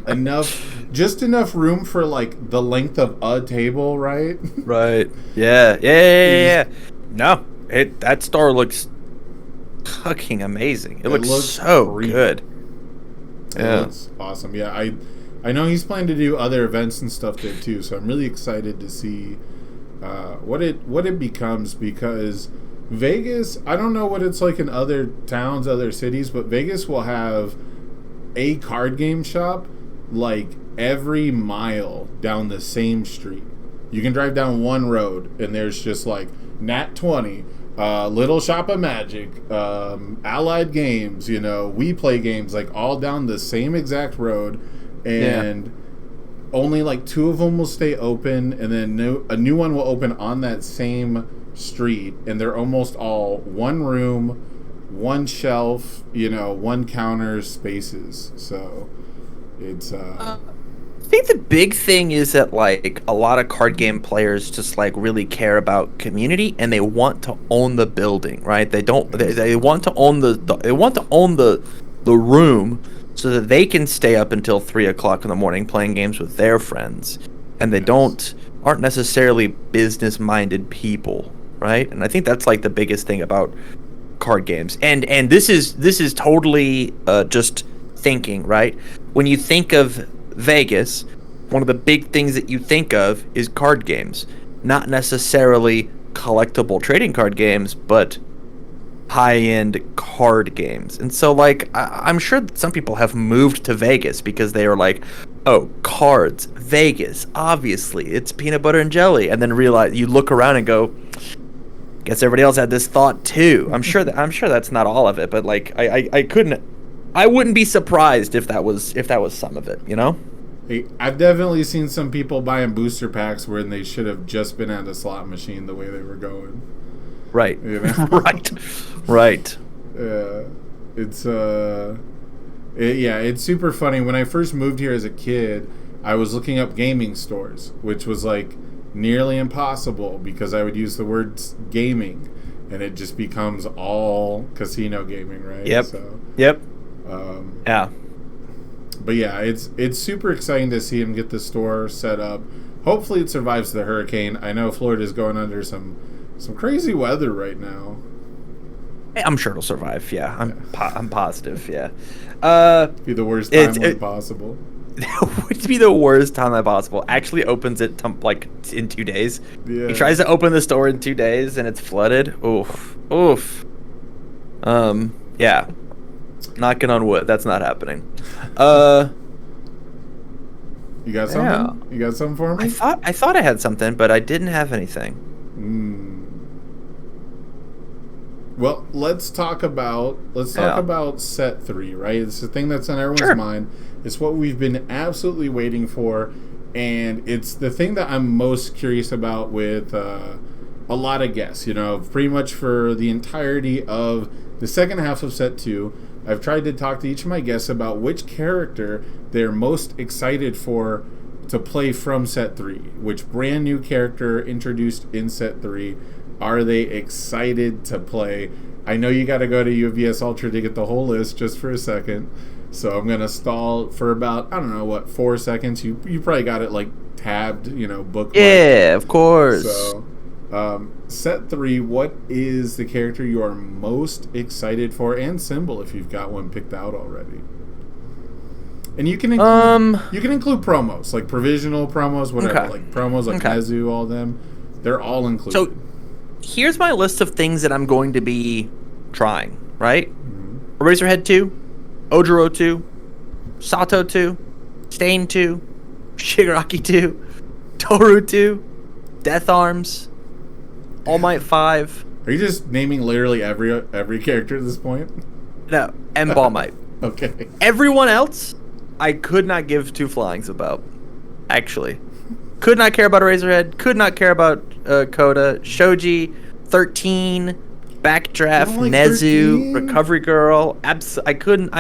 just enough room for like the length of a table, right? Right. Yeah. No, that store looks fucking amazing. It looks so good. It looks awesome. Yeah, I know he's planning to do other events and stuff there too, so I'm really excited to see what it becomes, because Vegas, I don't know what it's like in other towns, other cities, but Vegas will have a card game shop like every mile down the same street. You can drive down one road and there's just like Nat 20, Little Shop of Magic, Allied Games, We Play Games, like all down the same exact road, and only like 2 of them will stay open, and then a new one will open on that same street, and they're almost all one room, one shelf, one counter spaces. So it's I think the big thing is that like a lot of card game players just like really care about community, and they want to own the building, right? They want to own the room so that they can stay up until 3 o'clock in the morning playing games with their friends, and they aren't necessarily business minded people, right? And I think that's like the biggest thing about card games, and this is totally just thinking, right? When you think of Vegas, one of the big things that you think of is card games, not necessarily collectible trading card games, but high-end card games. And so like I'm sure that some people have moved to Vegas because they are like, oh, cards, Vegas, obviously it's peanut butter and jelly, and then realize, you look around and go, guess everybody else had this thought too. I'm sure that's not all of it, but like I wouldn't be surprised if that was some of it, Hey, I've definitely seen some people buying booster packs when they should have just been at a slot machine the way they were going. Right. Right. It's super funny. When I first moved here as a kid, I was looking up gaming stores, which was like nearly impossible because I would use the words gaming, and it just becomes all casino gaming, right? Yep. So, Yep. yeah. But yeah, it's super exciting to see him get the store set up. Hopefully it survives the hurricane. I know Florida's going under some crazy weather right now. I'm sure it'll survive. Yeah, I'm positive. Yeah. Be the worst time possible. It would be the worst time possible. Actually opens it like in 2 days. Yeah. He tries to open the store in 2 days and it's flooded. Oof. Yeah. Knocking on wood. That's not happening. You got something? Yeah. You got something for me? I thought I had something, but I didn't have anything. Well, let's talk about set 3, right? It's the thing that's on everyone's mind. It's what we've been absolutely waiting for, and it's the thing that I'm most curious about with a lot of guests. You know, pretty much for the entirety of the second half of set 2, I've tried to talk to each of my guests about which character they're most excited for to play from set 3. Which brand new character introduced in set 3 are they excited to play? I know you got to go to UVS Ultra to get the whole list just for a second. So I'm going to stall for about, 4 seconds. You probably got it like tabbed, bookmarked. Yeah, of course. So set 3, what is the character you are most excited for, and symbol if you've got one picked out already? And you can include promos, like provisional promos, whatever, Okay. like promos like Nezu, all them. They're all included. So here's my list of things that I'm going to be trying, right? Eraserhead 2, Ojiro 2, Sato 2, Stain 2, Shigaraki 2, Toru 2, Death Arms, All Might 5. Are you just naming literally every character at this point? No, and Ball Might. Okay. Everyone else, I could not give two flyings about. Actually, could not care about Eraserhead. Could not care about Koda, Shoji, 13, Backdraft, like Nezu, 13? Recovery Girl. I couldn't.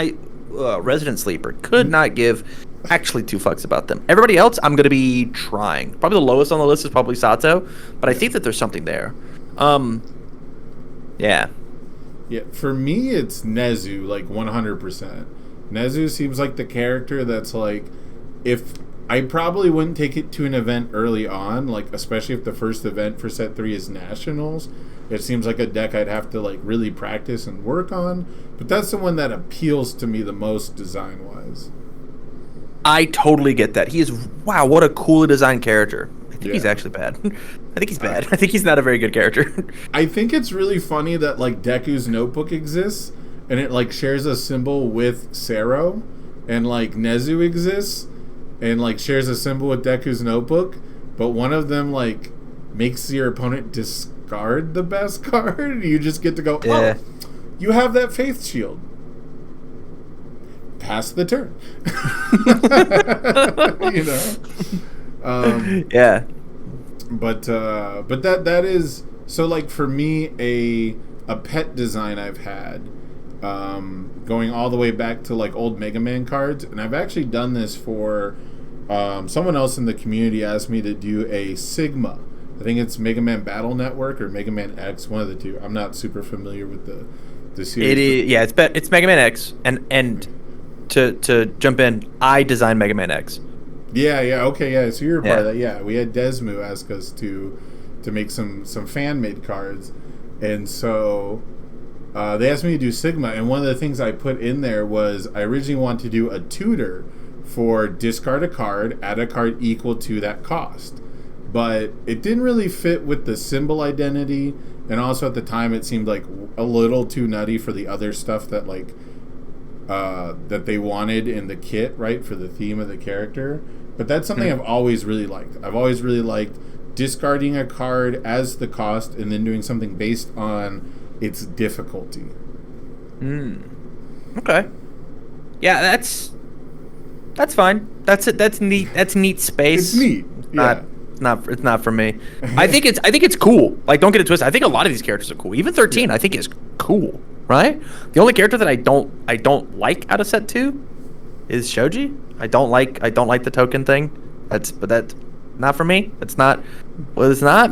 Resident Sleeper. Could not give actually two fucks about them. Everybody else, I'm gonna be trying. Probably the lowest on the list is probably Sato, but I think that there's something there. Yeah. Yeah, for me, it's Nezu, like 100%. Nezu seems like the character that's like, if I probably wouldn't take it to an event early on, like especially if the first event for set 3 is Nationals. It seems like a deck I'd have to like really practice and work on, but that's the one that appeals to me the most design-wise. I totally get that. He is, wow, what a coolly designed character. I think he's actually bad. I think he's bad. I think he's not a very good character. I think it's really funny that like Deku's notebook exists and it like shares a symbol with Sero, and like Nezu exists and like shares a symbol with Deku's notebook, but one of them like makes your opponent discard the best card. You just get to go, oh, you have that Faith Shield. Pass the turn. Yeah. But that is, so like for me, a pet design I've had, going all the way back to like old Mega Man cards, and I've actually done this for someone else in the community asked me to do a Sigma. I think it's Mega Man Battle Network or Mega Man X, one of the two. I'm not super familiar with the series. It is, yeah, it's Mega Man X, and to jump in, I designed Mega Man X. Yeah, okay, yeah. So you're a part of that. Yeah, we had Desmu ask us to make some fan made cards, and so they asked me to do Sigma. And one of the things I put in there was I originally wanted to do a tutor for discard a card, add a card equal to that cost, but it didn't really fit with the symbol identity, and also at the time it seemed like a little too nutty for the other stuff that like that they wanted in the kit, right, for the theme of the character. But that's something I've always really liked. I've always really liked discarding a card as the cost and then doing something based on its difficulty. Okay. Yeah, that's fine. That's it. That's neat. That's neat space. It's neat. Yeah. It's not for me. I think it's cool. Like, don't get it twisted. I think a lot of these characters are cool. Even 13, I think is cool. Right? The only character that I don't like out of set 2 is Shoji. I don't like the token thing. Not for me. It's not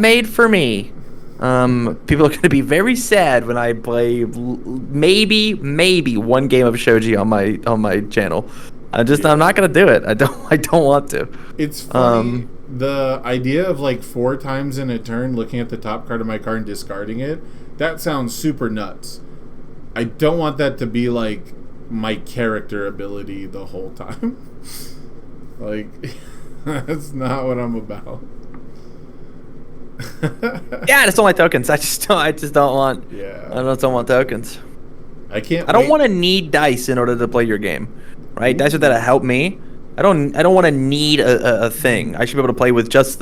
made for me. People are going to be very sad when I play maybe one game of shogi on my channel. I'm not going to do it. I don't want to. It's funny. The idea of like 4 times in a turn looking at the top card of my card and discarding it, that sounds super nuts. I don't want that to be like my character ability the whole time. Like, that's not what I'm about. Yeah, I just don't like tokens. I just don't want. Yeah. I just don't want tokens. I can't. I don't want to need dice in order to play your game, right? Dice are there to help me. I don't want to need a thing. I should be able to play with just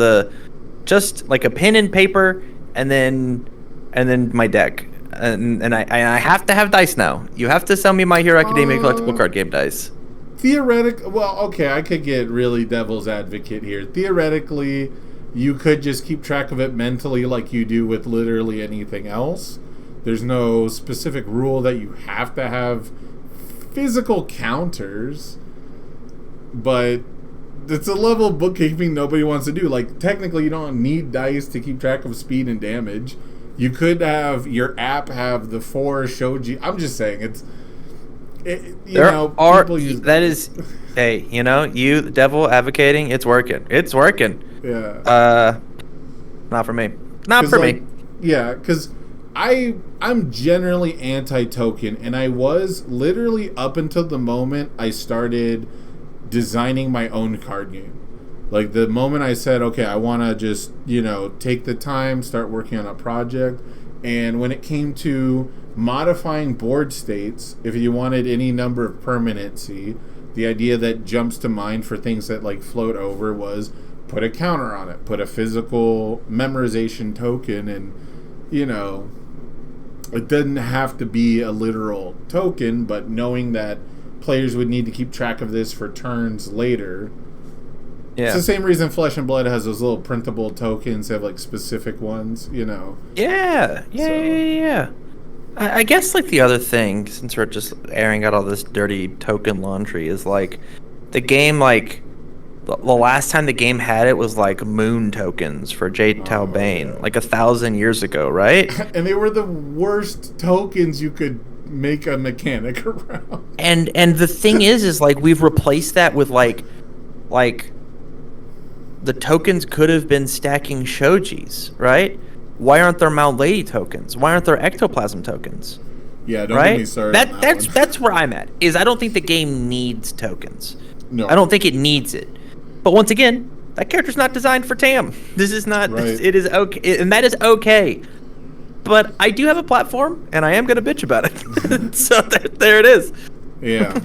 like a pen and paper, and then my deck. And I have to have dice now. You have to sell me My Hero Academia collectible card game dice. Well, okay, I could get really devil's advocate here. Theoretically, you could just keep track of it mentally like you do with literally anything else. There's no specific rule that you have to have physical counters, but it's a level of bookkeeping nobody wants to do. Like, technically, you don't need dice to keep track of speed and damage. You could have your app have the 4 shogi. I'm just saying, hey, you devil advocating, it's working. It's working. Yeah. Not for me. Not for me. Yeah, because I'm generally anti-token, and I was literally up until the moment I started designing my own card game. Like, the moment I said, okay, I want to just, take the time, start working on a project, and when it came to modifying board states, if you wanted any number of permanency, the idea that jumps to mind for things that, like, float over was put a counter on it, put a physical memorization token, and, it doesn't have to be a literal token, but knowing that players would need to keep track of this for turns later. Yeah. It's the same reason Flesh and Blood has those little printable tokens. They have, like, specific ones, Yeah. I guess, like, the other thing, since we're just airing out all this dirty token laundry, is, like, the game, like, the last time the game had it was, like, moon tokens for Jade Tao Bane, yeah. Like 1,000 years ago, right? And they were the worst tokens you could make a mechanic around. And the thing is like, we've replaced that with, like the tokens could have been stacking shojis, right? Why aren't there Mount Lady tokens? Why aren't there ectoplasm tokens? Yeah, don't get me started. That's where I'm at. Is I don't think the game needs tokens. No, I don't think it needs it. But once again, that character's not designed for TAM. This is not. Right. It is okay, and that is okay. But I do have a platform, and I am going to bitch about it. So there it is. Yeah.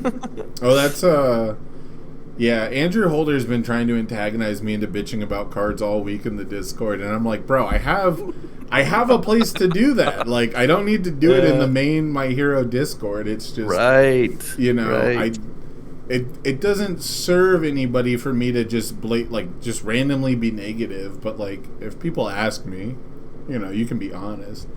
Oh, that's yeah, Andrew Holder's been trying to antagonize me into bitching about cards all week in the Discord, and I'm like, bro, I have a place to do that. Like, I don't need to do it in the main My Hero Discord. It's just right. It doesn't serve anybody for me to just just randomly be negative. But, like, if people ask me, you can be honest.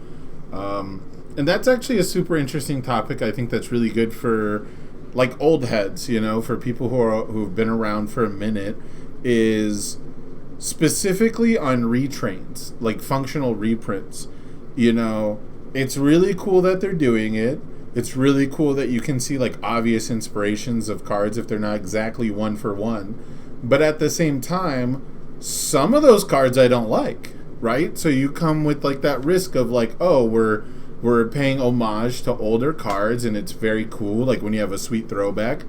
And that's actually a super interesting topic. I think that's really good for, like, old heads, for people who've been around for a minute, is specifically on retrains, like functional reprints. It's really cool that they're doing it. It's really cool that you can see, like, obvious inspirations of cards if they're not exactly one for one. But at the same time, some of those cards I don't like, right? So you come with, like, that risk of, like, oh, we're paying homage to older cards, and it's very cool, like when you have a sweet throwback.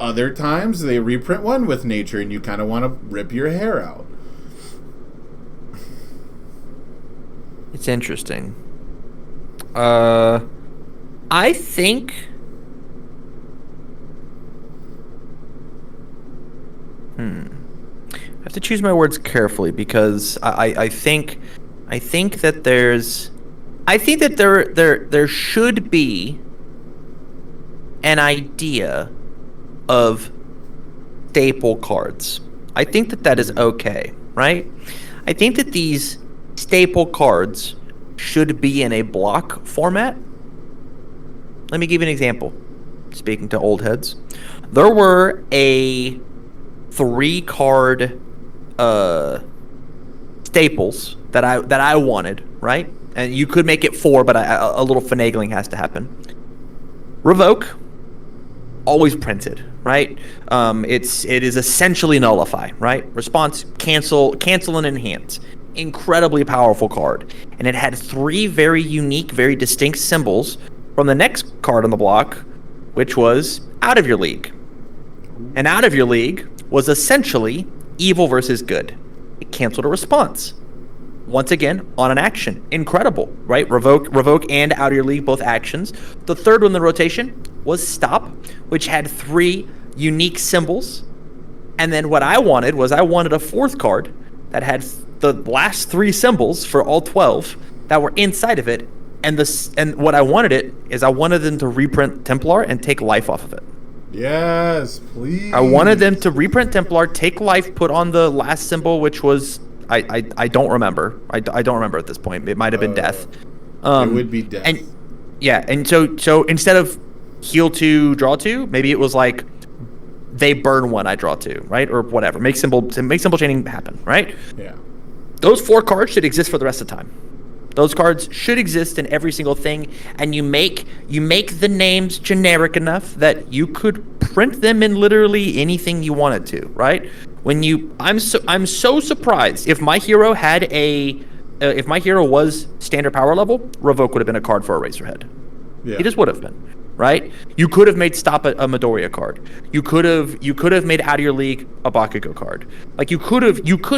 Other times, they reprint one with nature, and you kind of want to rip your hair out. It's interesting. I think... I have to choose my words carefully, because I think that there's... I think that there should be an idea of staple cards. I think that is okay, right? I think that these staple cards should be in a block format. Let me give you an example. Speaking to old heads, there were a 3-card staples that I wanted, right? And you could make it 4, but a little finagling has to happen. Revoke, always printed, right? It is essentially nullify, right? Response, cancel, and enhance. Incredibly powerful card, and it had 3 very unique, very distinct symbols from the next card on the block, which was out of your league. And out of your league was essentially evil versus good. It canceled a response. Once again, on an action. Incredible, right? Revoke and out of your league, both actions. The third one in the rotation was stop, which had 3 unique symbols. And then what I wanted a 4th card that had the last 3 symbols for all 12 that were inside of it. And what I wanted them to reprint Templar and take life off of it. Yes, please. I wanted them to reprint Templar, take life, put on the last symbol, which was I don't remember. I don't remember at this point. It might have been death. It would be death. And so instead of heal 2, draw 2, maybe it was like they burn 1, I draw 2, right? Or whatever. Make symbol chaining happen, right? Yeah. Those 4 cards should exist for the rest of the time. Those cards should exist in every single thing, and you make the names generic enough that you could print them in literally anything you wanted to, right? I'm so surprised if my hero had if my hero was standard power level, Revoke would have been a card for Eraserhead. Yeah. He just would have been, right? You could have made Stop a Midoriya card. You could have made Out of Your League a Bakugo card. Like you could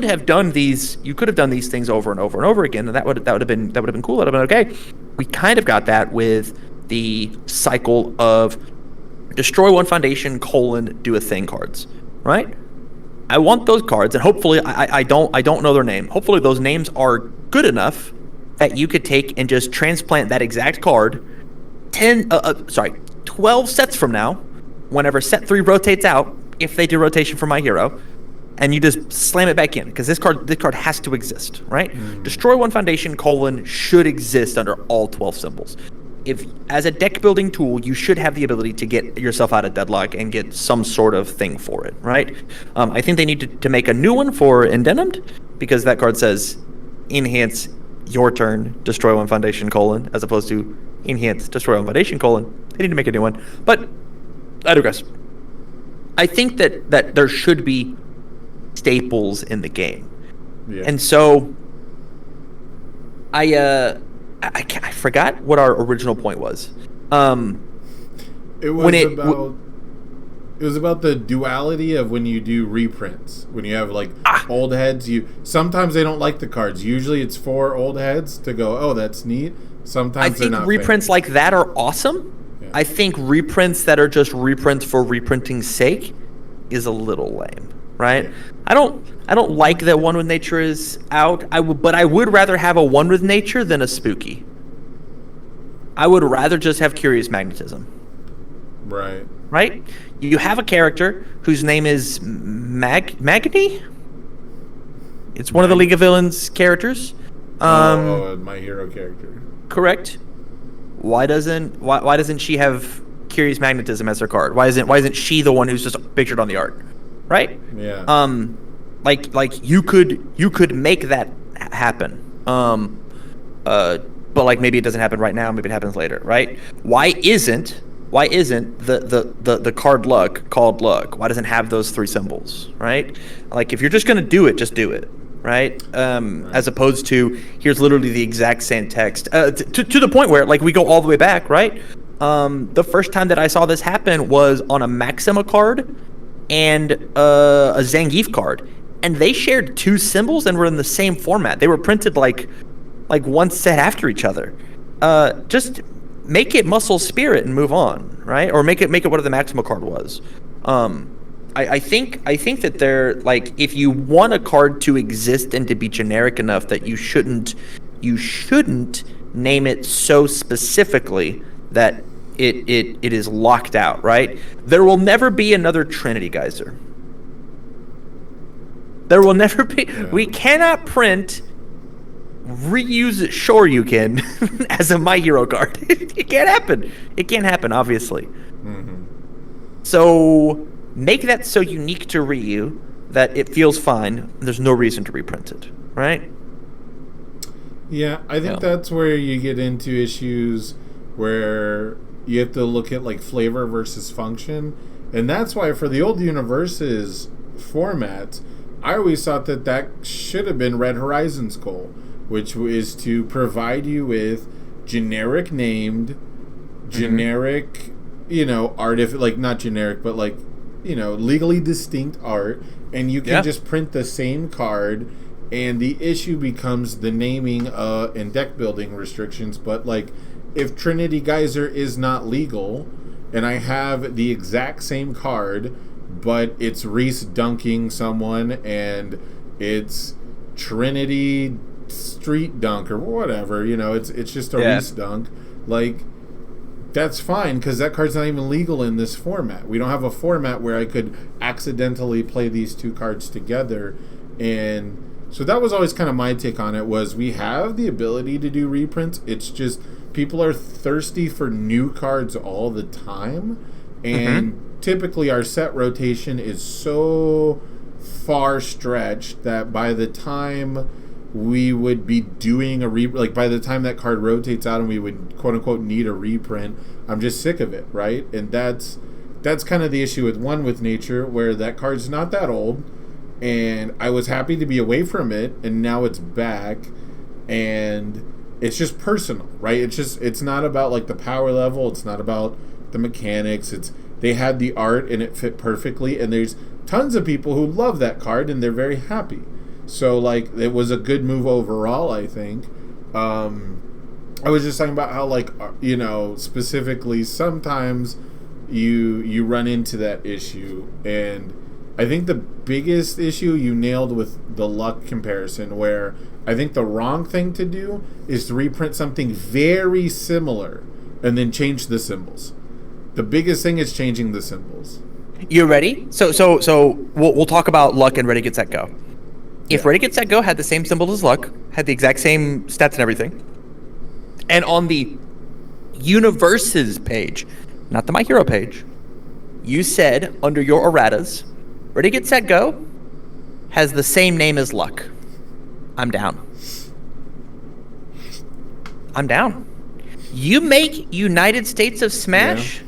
have done these things over and over and over again, and that would have been cool. That would have been okay. We kind of got that with the cycle of destroy 1 foundation, do a thing cards, right? I want those cards, and hopefully I don't know their name. Hopefully those names are good enough that you could take and just transplant that exact card 12 sets from now, whenever set 3 rotates out, if they do rotation for my hero, and you just slam it back in, because this card has to exist, right? Destroy 1 foundation, should exist under all 12 symbols. If as a deck building tool, you should have the ability to get yourself out of deadlock and get some sort of thing for it, right? I think they need to make a new one for Endenimed, because that card says enhance your turn, destroy 1 foundation, as opposed to enhance, destroy 1 foundation, They need to make a new one. But I digress. I think that there should be staples in the game. Yeah. And so I forgot what our original point was. It was about the duality of when you do reprints. When you have old heads, sometimes they don't like the cards. Usually it's for old heads to go, oh, that's neat. Sometimes they're not. I think reprints fans. like that are awesome. Yeah. I think reprints that are just reprints for reprinting's sake is a little lame, right? Yeah. I don't like that One with Nature is out. But I would rather have a One with Nature than a Spooky. I would rather just have Curious Magnetism. Right. Right? You have a character whose name is Magni? It's one of the League of Villains characters. My hero character. Correct. Why doesn't she have Curious Magnetism as her card? Why isn't she the one who's just pictured on the art? Right? Yeah. Like you could make that happen. But maybe it doesn't happen right now, maybe it happens later, right? Why isn't the card luck called luck? Why doesn't it have those 3 symbols, right? Like if you're just gonna do it, just do it, right? As opposed to here's literally the exact same text to the point where we go all the way back, right? The first time that I saw this happen was on a Maxima card and a Zangief card, and they shared 2 symbols and were in the same format. They were printed like one set after each other. Just make it Muscle Spirit and move on, right? Or make it what the Maxima card was. I think that they're if you want a card to exist and to be generic enough that you shouldn't name it so specifically that it is locked out, right? There will never be another Trinity Geyser. There will never be. Yeah. We cannot print reuse Shoryuken as a My Hero card. It can't happen. It can't happen, obviously. Mm-hmm. So make that so unique to Ryu that it feels fine. There's no reason to reprint it, right? Yeah, I think that's where you get into issues where you have to look at like flavor versus function. And that's why for the old Universes format, I always thought that that should have been Red Horizon's goal, which is to provide you with generic named, generic, art, if like not generic, but like, legally distinct art, and you can just print the same card, and the issue becomes the naming and deck building restrictions. But like, if Trinity Geyser is not legal, and I have the exact same card, but it's Reese dunking someone, and it's Trinity Street Dunk or whatever, it's just a Reese dunk, like, that's fine, because that card's not even legal in this format. We don't have a format where I could accidentally play these two cards together. And so that was always kind of my take on it, was we have the ability to do reprints. It's just people are thirsty for new cards all the time. And typically our set rotation is so far stretched that by the time we would be doing by the time that card rotates out and we would quote unquote need a reprint, I'm just sick of it, right? And that's kind of the issue with Nature, where that card's not that old, and I was happy to be away from it, and now it's back, and it's just personal, right? It's not about like the power level, it's not about the mechanics, they had the art and it fit perfectly, and there's tons of people who love that card and they're very happy. So, like, it was a good move overall, I think. I was just talking about how, like, specifically sometimes you run into that issue. And I think the biggest issue you nailed with the luck comparison, where I think the wrong thing to do is to reprint something very similar and then change the symbols. The biggest thing is changing the symbols. You ready? So we'll talk about luck and Ready, Get, Set, Go. If Ready, Get, Set, Go had the same symbol as luck, had the exact same stats and everything, and on the Universes page, not the My Hero page, you said under your erratas, Ready, Get, Set, Go has the same name as luck, I'm down. You make United States of Smash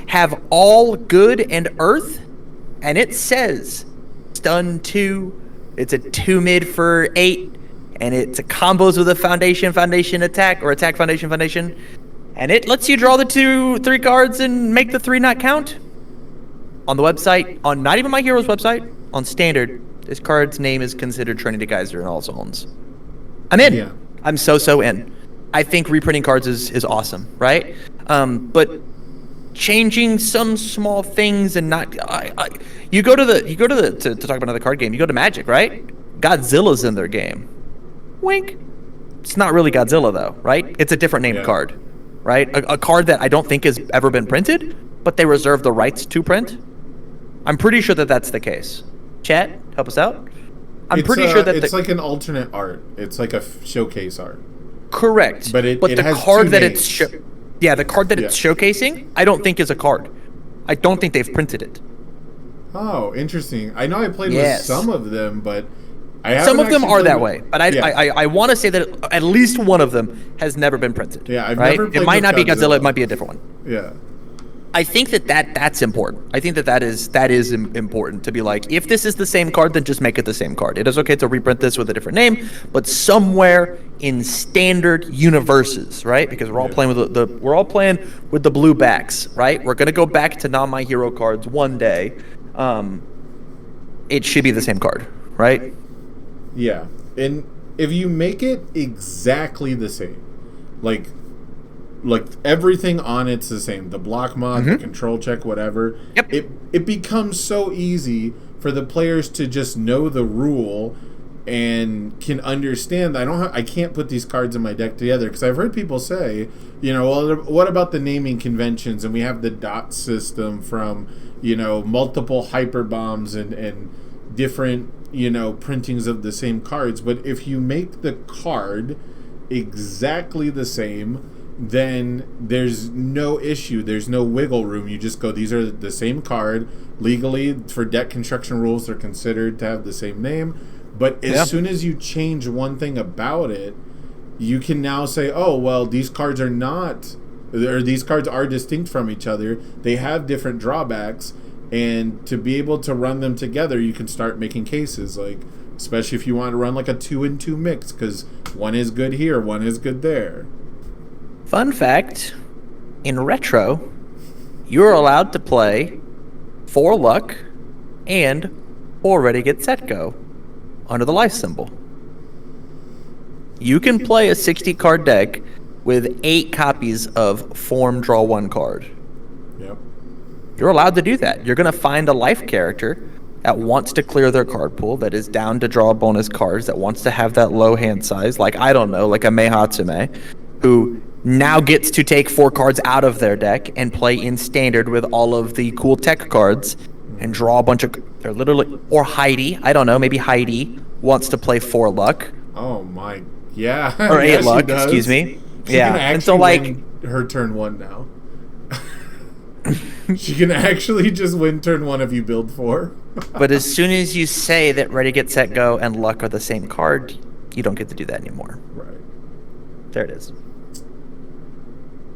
have all good and earth, and it says stun 2, it's a 2 mid for 8, and it's a combos with a foundation attack, or attack foundation, and it lets you draw the 3 cards and make the 3 not count. On the website, on not even My Hero's website, on standard, this card's name is considered Trinity Geyser in all zones. I'm in. Yeah. I'm so in. I think reprinting cards is awesome, right? But changing some small things and not you go to to talk about another card game, you go to Magic, right? Godzilla's in their game. Wink. It's not really Godzilla though, right? It's a different named card, right? A card that I don't think has ever been printed, but they reserve the rights to print. I'm pretty sure that that's the case. Chat, help us out. I'm pretty sure that it's like an alternate art. It's like a showcase art. Correct. But it the has card two that names. the card that it's showcasing, I don't think is a card. I don't think they've printed it. Oh, interesting. I know I played with some of them, but I haven't. Some of them are that way, but I want to say that at least one of them has never been printed. Yeah, I've never played. It might not be Godzilla. Godzilla. It might be a different one. Yeah. I think that's important. I think that is important to be like, if this is the same card, then just make it the same card. It is okay to reprint this with a different name, but somewhere in standard Universes, right? Because we're all playing with the blue backs, right? We're gonna go back to non My Hero cards one day. It should be the same card, right? Yeah, and if you make it exactly the same, like everything on it's the same, the block mod, the control check, whatever. Yep. It becomes so easy for the players to just know the rule and can understand. I can't put these cards in my deck together, because I've heard people say, well, what about the naming conventions, and we have the dot system from multiple hyper bombs and different printings of the same cards. But if you make the card exactly the same, then there's no issue. There's no wiggle room. You just go, these are the same card. Legally, for deck construction rules, they're considered to have the same name. But as soon as you change one thing about it, you can now say, oh, well, these cards are not, or these cards are distinct from each other. They have different drawbacks. And to be able to run them together, you can start making cases, like, especially if you want to run like a 2-in-2 mix, because one is good here, one is good there. Fun fact, in Retro, you're allowed to play 4 luck and 4 ready, get, set, go under the life symbol. You can play a 60-card deck with 8 copies of Form Draw 1 card. Yep. You're allowed to do that. You're going to find a life character that wants to clear their card pool, that is down to draw bonus cards, that wants to have that low hand size, like, I don't know, like a Meihatsume, who now gets to take 4 cards out of their deck and play in standard with all of the cool tech cards and draw a bunch of... They're literally... Or Heidi, I don't know, maybe Heidi wants to play 4 luck. Oh my... Yeah. Or 8 yeah, luck, excuse me. She yeah, can and so like... win her turn 1 now. She can actually just win turn 1 if you build 4. But as soon as you say that ready, get, set, go, and luck are the same card, you don't get to do that anymore. Right. There it is.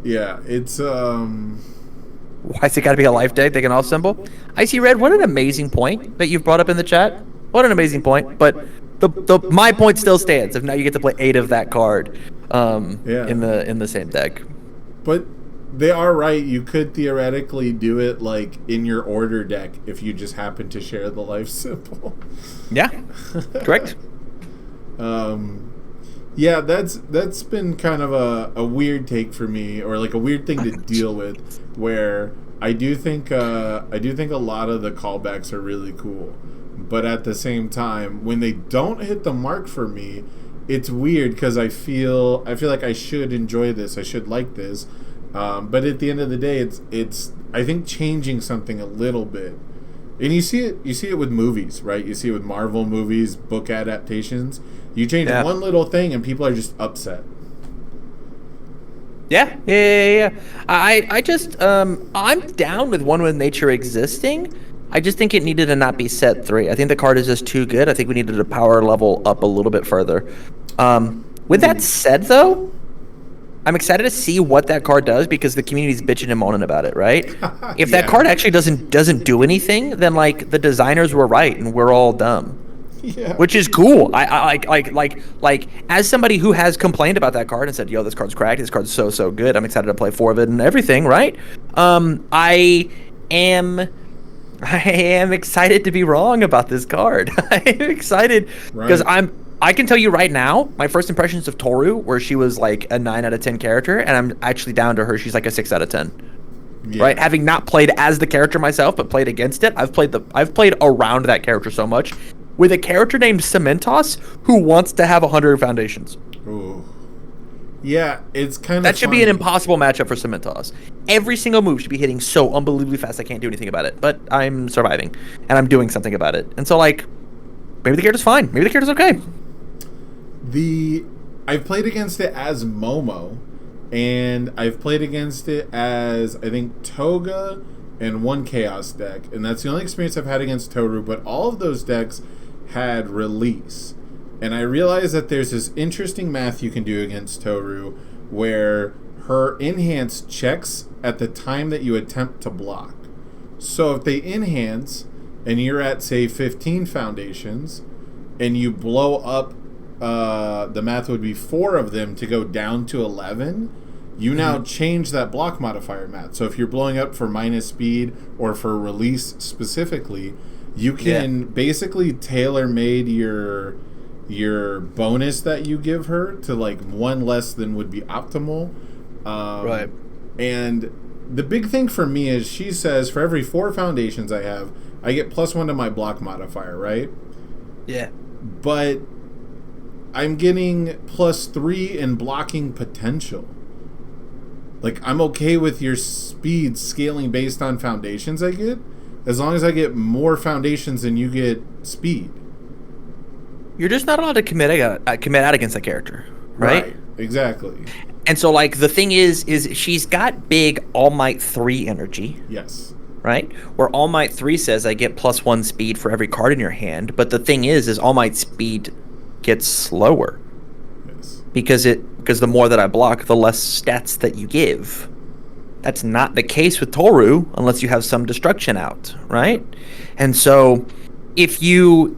Yeah, it's Why's it got to be a life deck they can all symbol? Icy Red, what an amazing point that you've brought up in the chat. What an amazing point. But my point still stands. If now you get to play 8 of that card in the same deck. But they are right. You could theoretically do it like in your order deck if you just happen to share the life symbol. Yeah, correct. Yeah, that's been kind of a weird take for me, or like a weird thing to deal with. Where I do think a lot of the callbacks are really cool, but at the same time, when they don't hit the mark for me, it's weird because I feel like I should enjoy this, I should like this. But at the end of the day, it's I think changing something a little bit, and you see it with movies, right? You see it with Marvel movies, book adaptations. You change one little thing, and people are just upset. Yeah. I just I'm down with One with Nature existing. I just think it needed to not be set 3. I think the card is just too good. I think we needed to power level up a little bit further. With that said, though, I'm excited to see what that card does because the community's bitching and moaning about it, right? If that card actually doesn't do anything, then like the designers were right and we're all dumb. Yeah. Which is cool. I like as somebody who has complained about that card and said, "Yo, this card's cracked. This card's so good. I'm excited to play 4 of it and everything." Right? I am excited to be wrong about this card. I'm excited because I can tell you right now, my first impressions of Toru, where she was like a 9 out of 10 character, and I'm actually down to her. She's like a 6 out of 10. Yeah. Right? Having not played as the character myself, but played against it, I've played around that character so much. With a character named Cementos who wants to have 100 foundations. Ooh. Yeah, it's kind of that should be an impossible matchup for Cementos. Every single move should be hitting so unbelievably fast I can't do anything about it. But I'm surviving, and I'm doing something about it. And so, like, maybe the character's fine. Maybe the character's okay. I've played against it as Momo, and I've played against it as, I think, Toga and 1 Chaos deck. And that's the only experience I've had against Toru, but all of those decks had release. And I realized that there's this interesting math you can do against Toru where her enhance checks at the time that you attempt to block. So if they enhance and you're at, say, 15 foundations and you blow up, the math would be 4 of them to go down to 11, you now change that block modifier math. So if you're blowing up for minus speed or for release specifically, you can basically tailor-made your bonus that you give her to like 1 less than would be optimal. Right. And the big thing for me is she says for every 4 foundations I have, I get +1 to my block modifier, right? Yeah. But I'm getting +3 in blocking potential. Like, I'm okay with your speed scaling based on foundations I get, as long as I get more foundations than you get speed. You're just not allowed to commit out against that character, right? Exactly. And so, like, the thing is she's got big All Might 3 energy. Yes. Right? Where All Might 3 says I get +1 speed for every card in your hand, but the thing is All Might speed gets slower. Yes. because the more that I block, the less stats that you give. That's not the case with Toru unless you have some destruction out, right? And so if you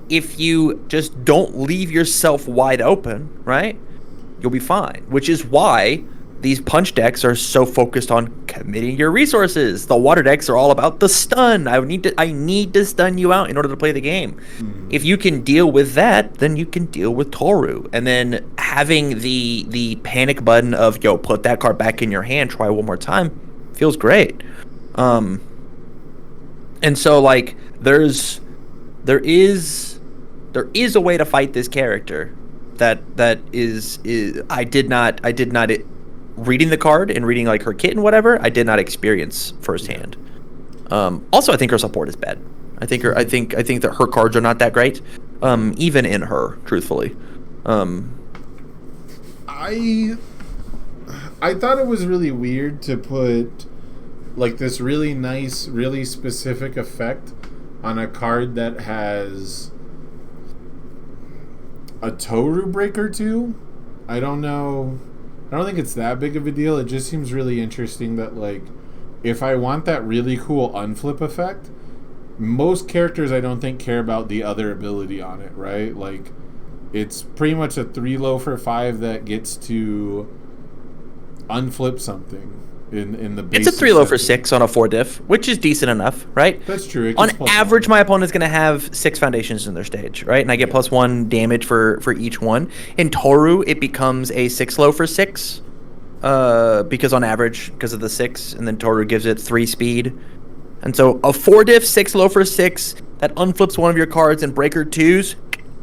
just don't leave yourself wide open, right, you'll be fine. Which is why these punch decks are so focused on committing your resources. The water decks are all about the stun. I need to stun you out in order to play the game. If you can deal with that, then you can deal with Toru. And then having the panic button of, yo, put that card back in your hand, try one more time, feels great. And so like there is a way to fight this character that is I did not reading the card and reading like her kit and whatever, I did not experience firsthand. Also, I think her support is bad. I think that her cards are not that great, even in her, truthfully. I thought it was really weird to put like this really nice, really specific effect on a card that has a Toru breaker too. I don't know. I don't think it's that big of a deal. It just seems really interesting that, like, if I want that really cool unflip effect, most characters I don't think care about the other ability on it, right? Like, it's pretty much a 3 low for 5 that gets to unflip something in the base. It's a 3 low for 6 on a 4 diff, which is decent enough, right? That's true. On average, my opponent's going to have 6 foundations in their stage, right? And I get +1 damage for each one. In Toru, it becomes a 6 low for 6, because on average, because of the 6, and then Toru gives it 3 speed. And so a 4 diff, 6 low for 6, that unflips one of your cards and breaker 2s,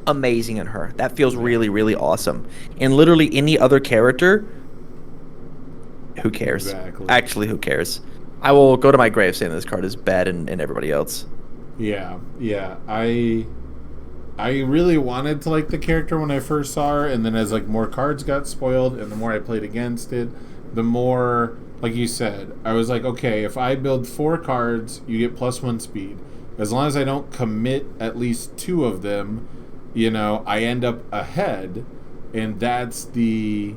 amazing in her. That feels really, really awesome. And literally any other character, who cares? Exactly. Actually, who cares? I will go to my grave saying this card is bad and everybody else. Yeah. I really wanted to like the character when I first saw her, and then as like more cards got spoiled and the more I played against it, the more, like you said, I was like, okay, if I build 4 cards, you get +1 speed. As long as I don't commit at least 2 of them, you know, I end up ahead, and that's the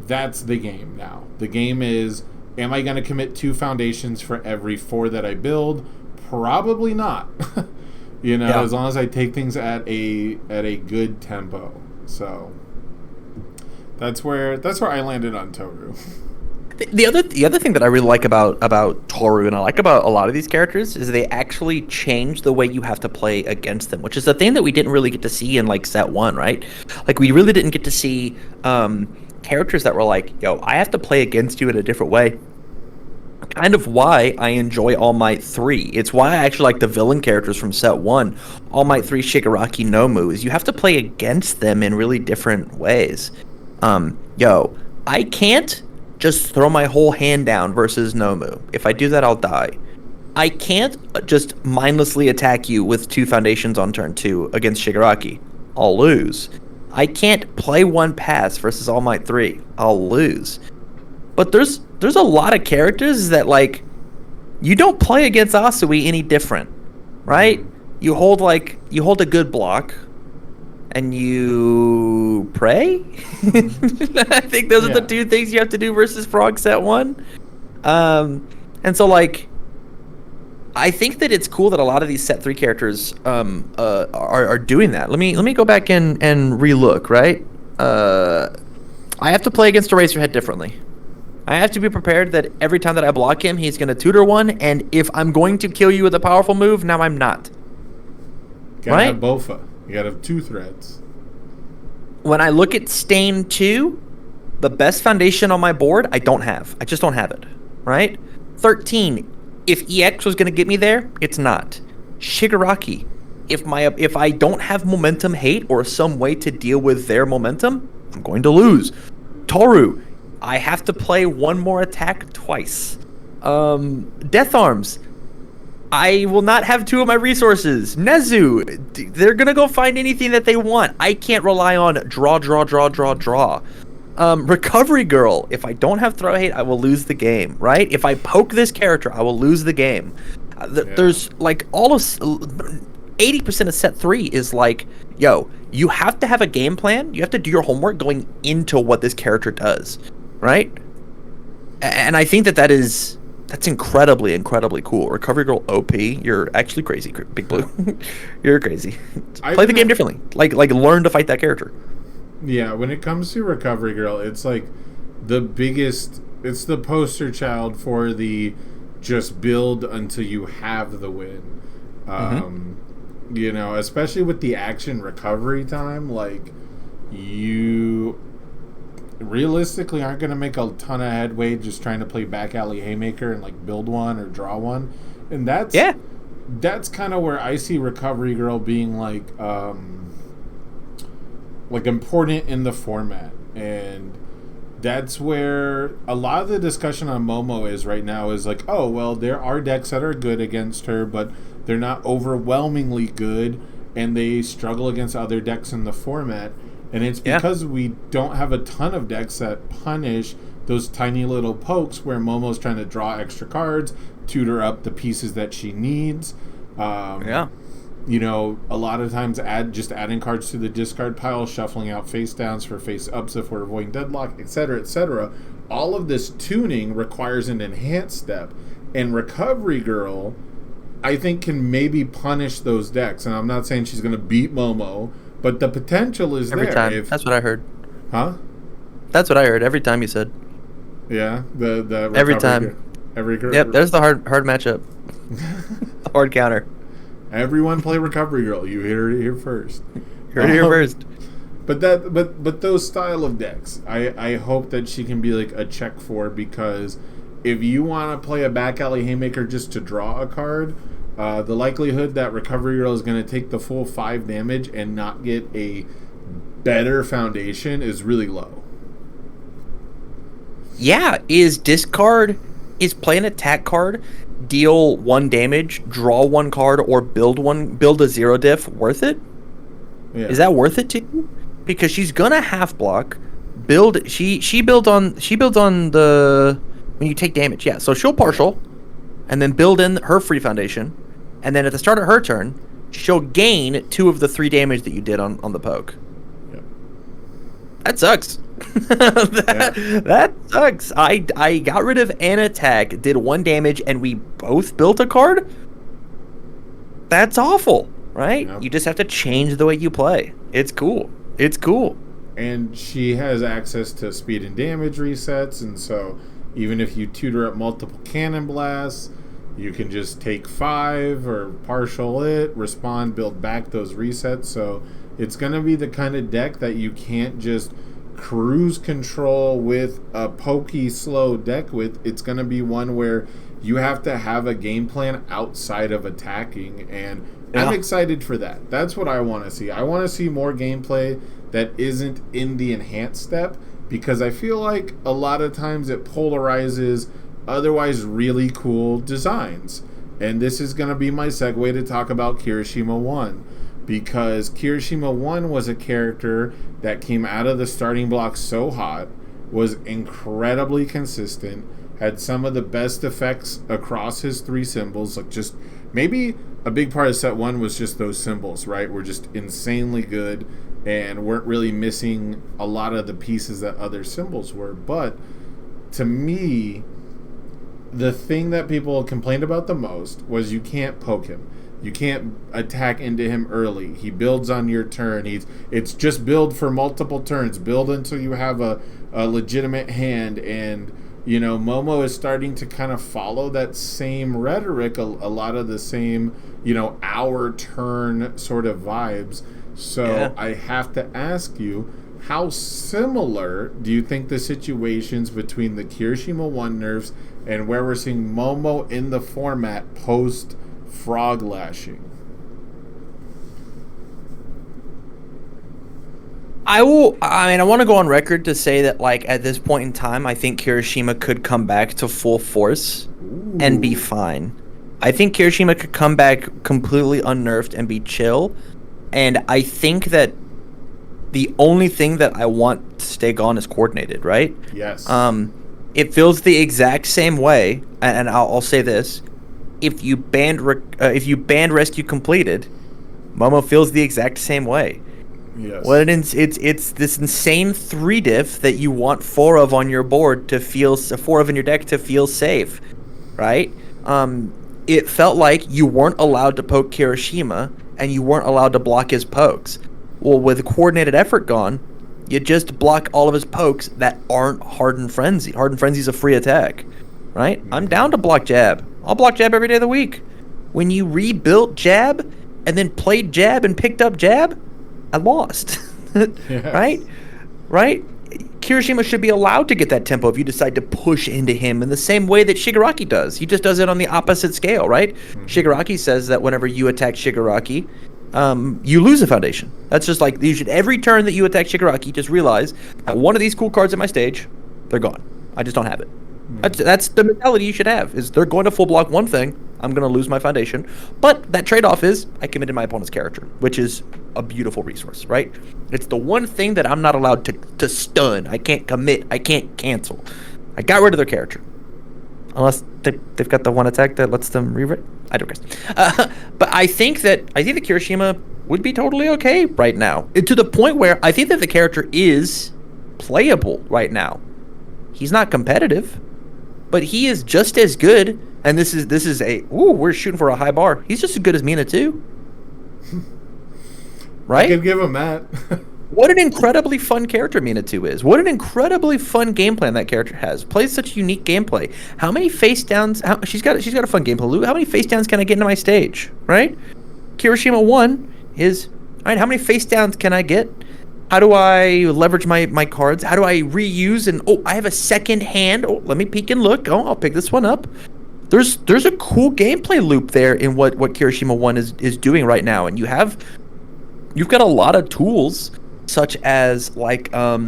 game now. The game is, am I going to commit 2 foundations for every 4 that I build? Probably not. You know, as long as I take things at a good tempo. So that's where I landed on Toru. The other thing that I really like about Toru, and I like about a lot of these characters, is they actually change the way you have to play against them, which is a thing that we didn't really get to see in like set 1, right? Like we really didn't get to see characters that were like, yo, I have to play against you in a different way. Kind of why I enjoy All Might 3. It's why I actually like the villain characters from set 1. All Might 3, Shigaraki, Nomu, is you have to play against them in really different ways. Yo, I can't just throw my whole hand down versus Nomu. If I do that, I'll die. I can't just mindlessly attack you with 2 foundations on turn 2 against Shigaraki. I'll lose. I can't play 1 pass versus All Might 3. I'll lose. But there's a lot of characters that, like, you don't play against Asui any different, right? You hold a good block and you pray. I think those are the 2 things you have to do versus Frog set 1. And so, like, I think that it's cool that a lot of these set 3 characters are doing that. Let me go back and relook, right? I have to play against Eraserhead differently. I have to be prepared that every time that I block him, he's going to tutor 1, and if I'm going to kill you with a powerful move, now I'm not. Gotta have Bofa. You gotta have 2 threats. When I look at Stain 2, the best foundation on my board, I don't have. I just don't have it, right? 13, if EX was going to get me there, it's not. Shigaraki, if I don't have momentum hate or some way to deal with their momentum, I'm going to lose. Toru, I have to play 1 more attack twice. Death Arms, I will not have 2 of my resources. Nezu, they're going to go find anything that they want. I can't rely on draw. Recovery Girl, if I don't have throw hate, I will lose the game, right? If I poke this character, I will lose the game. There's like 80% of set 3 is like, yo, you have to have a game plan. You have to do your homework going into what this character does, right? And I think that's incredibly, incredibly cool. Recovery Girl OP, you're actually crazy, Big Blue. You're crazy. Play the game differently. Like learn to fight that character. Yeah, when it comes to Recovery Girl, it's like it's the poster child for the just build until you have the win. You know, especially with the action recovery time, like, you realistically aren't going to make a ton of headway just trying to play back alley haymaker and like build one or draw one. And that's kind of where I see Recovery Girl being like important in the format. And that's where a lot of the discussion on Momo is right now, is like, oh, well, there are decks that are good against her, but they're not overwhelmingly good, and they struggle against other decks in the format. And it's because we don't have a ton of decks that punish those tiny little pokes where Momo's trying to draw extra cards, tutor up the pieces that she needs. You know, a lot of times adding cards to the discard pile, shuffling out face downs for face ups if we're avoiding deadlock, etc., etc. All of this tuning requires an enhanced step, and Recovery Girl, I think, can maybe punish those decks. And I'm not saying she's going to beat Momo, but the potential is every there. Time. That's what I heard. Huh? That's what I heard every time you said. Yeah, the every time. Yep, there's the hard matchup. Hard counter. Everyone play Recovery Girl. You heard it here first. Heard it here first. But those style of decks, I hope that she can be like a check for, because if you want to play a back alley haymaker just to draw a card, the likelihood that Recovery Girl is going to take the full 5 damage and not get a better foundation is really low. Yeah, is play an attack card, deal 1 damage, draw 1 card, or build a 0 diff worth it? Yeah. Is that worth it to you? Because she's gonna half block, she builds on the when you take damage. Yeah, so she'll partial, and then build in her free foundation, and then at the start of her turn, she'll gain 2 of the 3 damage that you did on the poke. Yep. That sucks. That sucks. I got rid of an attack, did 1 damage, and we both built a card? That's awful, right? Yep. You just have to change the way you play. It's cool. And she has access to speed and damage resets, and so even if you tutor up multiple cannon blasts, you can just take 5 or partial it, respond, build back those resets. So it's going to be the kind of deck that you can't just cruise control with a pokey, slow deck with. It's going to be one where you have to have a game plan outside of attacking, and I'm excited for that. That's what I want to see. I want to see more gameplay that isn't in the enhanced step, because I feel like a lot of times it polarizes otherwise really cool designs. And this is going to be my segue to talk about Kirishima 1, because Kirishima 1 was a character that came out of the starting block so hot, was incredibly consistent, had some of the best effects across his 3 symbols. Like, just maybe a big part of set 1 was just those symbols, right? Were just insanely good and weren't really missing a lot of the pieces that other symbols were. But to me, the thing that people complained about the most was you can't poke him. You can't attack into him early. He builds on your turn. It's just build for multiple turns. Build until you have a legitimate hand. And, you know, Momo is starting to kind of follow that same rhetoric, a lot of the same, you know, our turn sort of vibes. So I have to ask you, how similar do you think the situations between the Kirishima 1 nerfs and where we're seeing Momo in the format post Frog Lashing? I want to go on record to say that, like, at this point in time, I think Kirishima could come back to full force and be fine. I think Kirishima could come back completely unnerfed and be chill. And I think that the only thing that I want to stay gone is coordinated, right? Yes. It feels the exact same way, and I'll say this: if you banned Rescue Completed, Momo feels the exact same way. Yes. It's this insane 3 diff that you want 4 of on your board to feel 4 of in your deck to feel safe, right? It felt like you weren't allowed to poke Kirishima and you weren't allowed to block his pokes. Well, with coordinated effort gone, you just block all of his pokes that aren't Hardened Frenzy. Hardened Frenzy's a free attack, right? I'm down to block jab. I'll block jab every day of the week. When you rebuilt jab and then played jab and picked up jab, I lost. Yes. Right? Kirishima should be allowed to get that tempo if you decide to push into him in the same way that Shigaraki does. He just does it on the opposite scale, right? Mm-hmm. Shigaraki says that whenever you attack Shigaraki, you lose a foundation. That's just like, you should, every turn that you attack Shigaraki, just realize that one of these cool cards in my stage, they're gone. I just don't have it. Mm-hmm. That's the mentality you should have, is they're going to full block one thing, I'm going to lose my foundation. But that trade-off is I committed my opponent's character, which is a beautiful resource, right? It's the one thing that I'm not allowed to stun. I can't commit. I can't cancel. I got rid of their character. Unless they've got the one attack that lets them rewrite. I don't care. But I think that Kirishima would be totally okay right now. To the point where I think that the character is playable right now. He's not competitive, but he is just as good. And this is we're shooting for a high bar. He's just as good as Mina too. Right? I could give him that. What an incredibly fun character Mina 2 is. What an incredibly fun game plan that character has. Plays such unique gameplay. How many face downs? She's got a fun gameplay. Lou, how many face downs can I get into my stage? Right? Kirishima 1 is, all right, how many face downs can I get? How do I leverage my cards? How do I reuse? And I have a second hand. Let me peek and look. I'll pick this one up. There's a cool gameplay loop there in what Kirishima 1 is doing right now. And you've got a lot of tools, such as like Small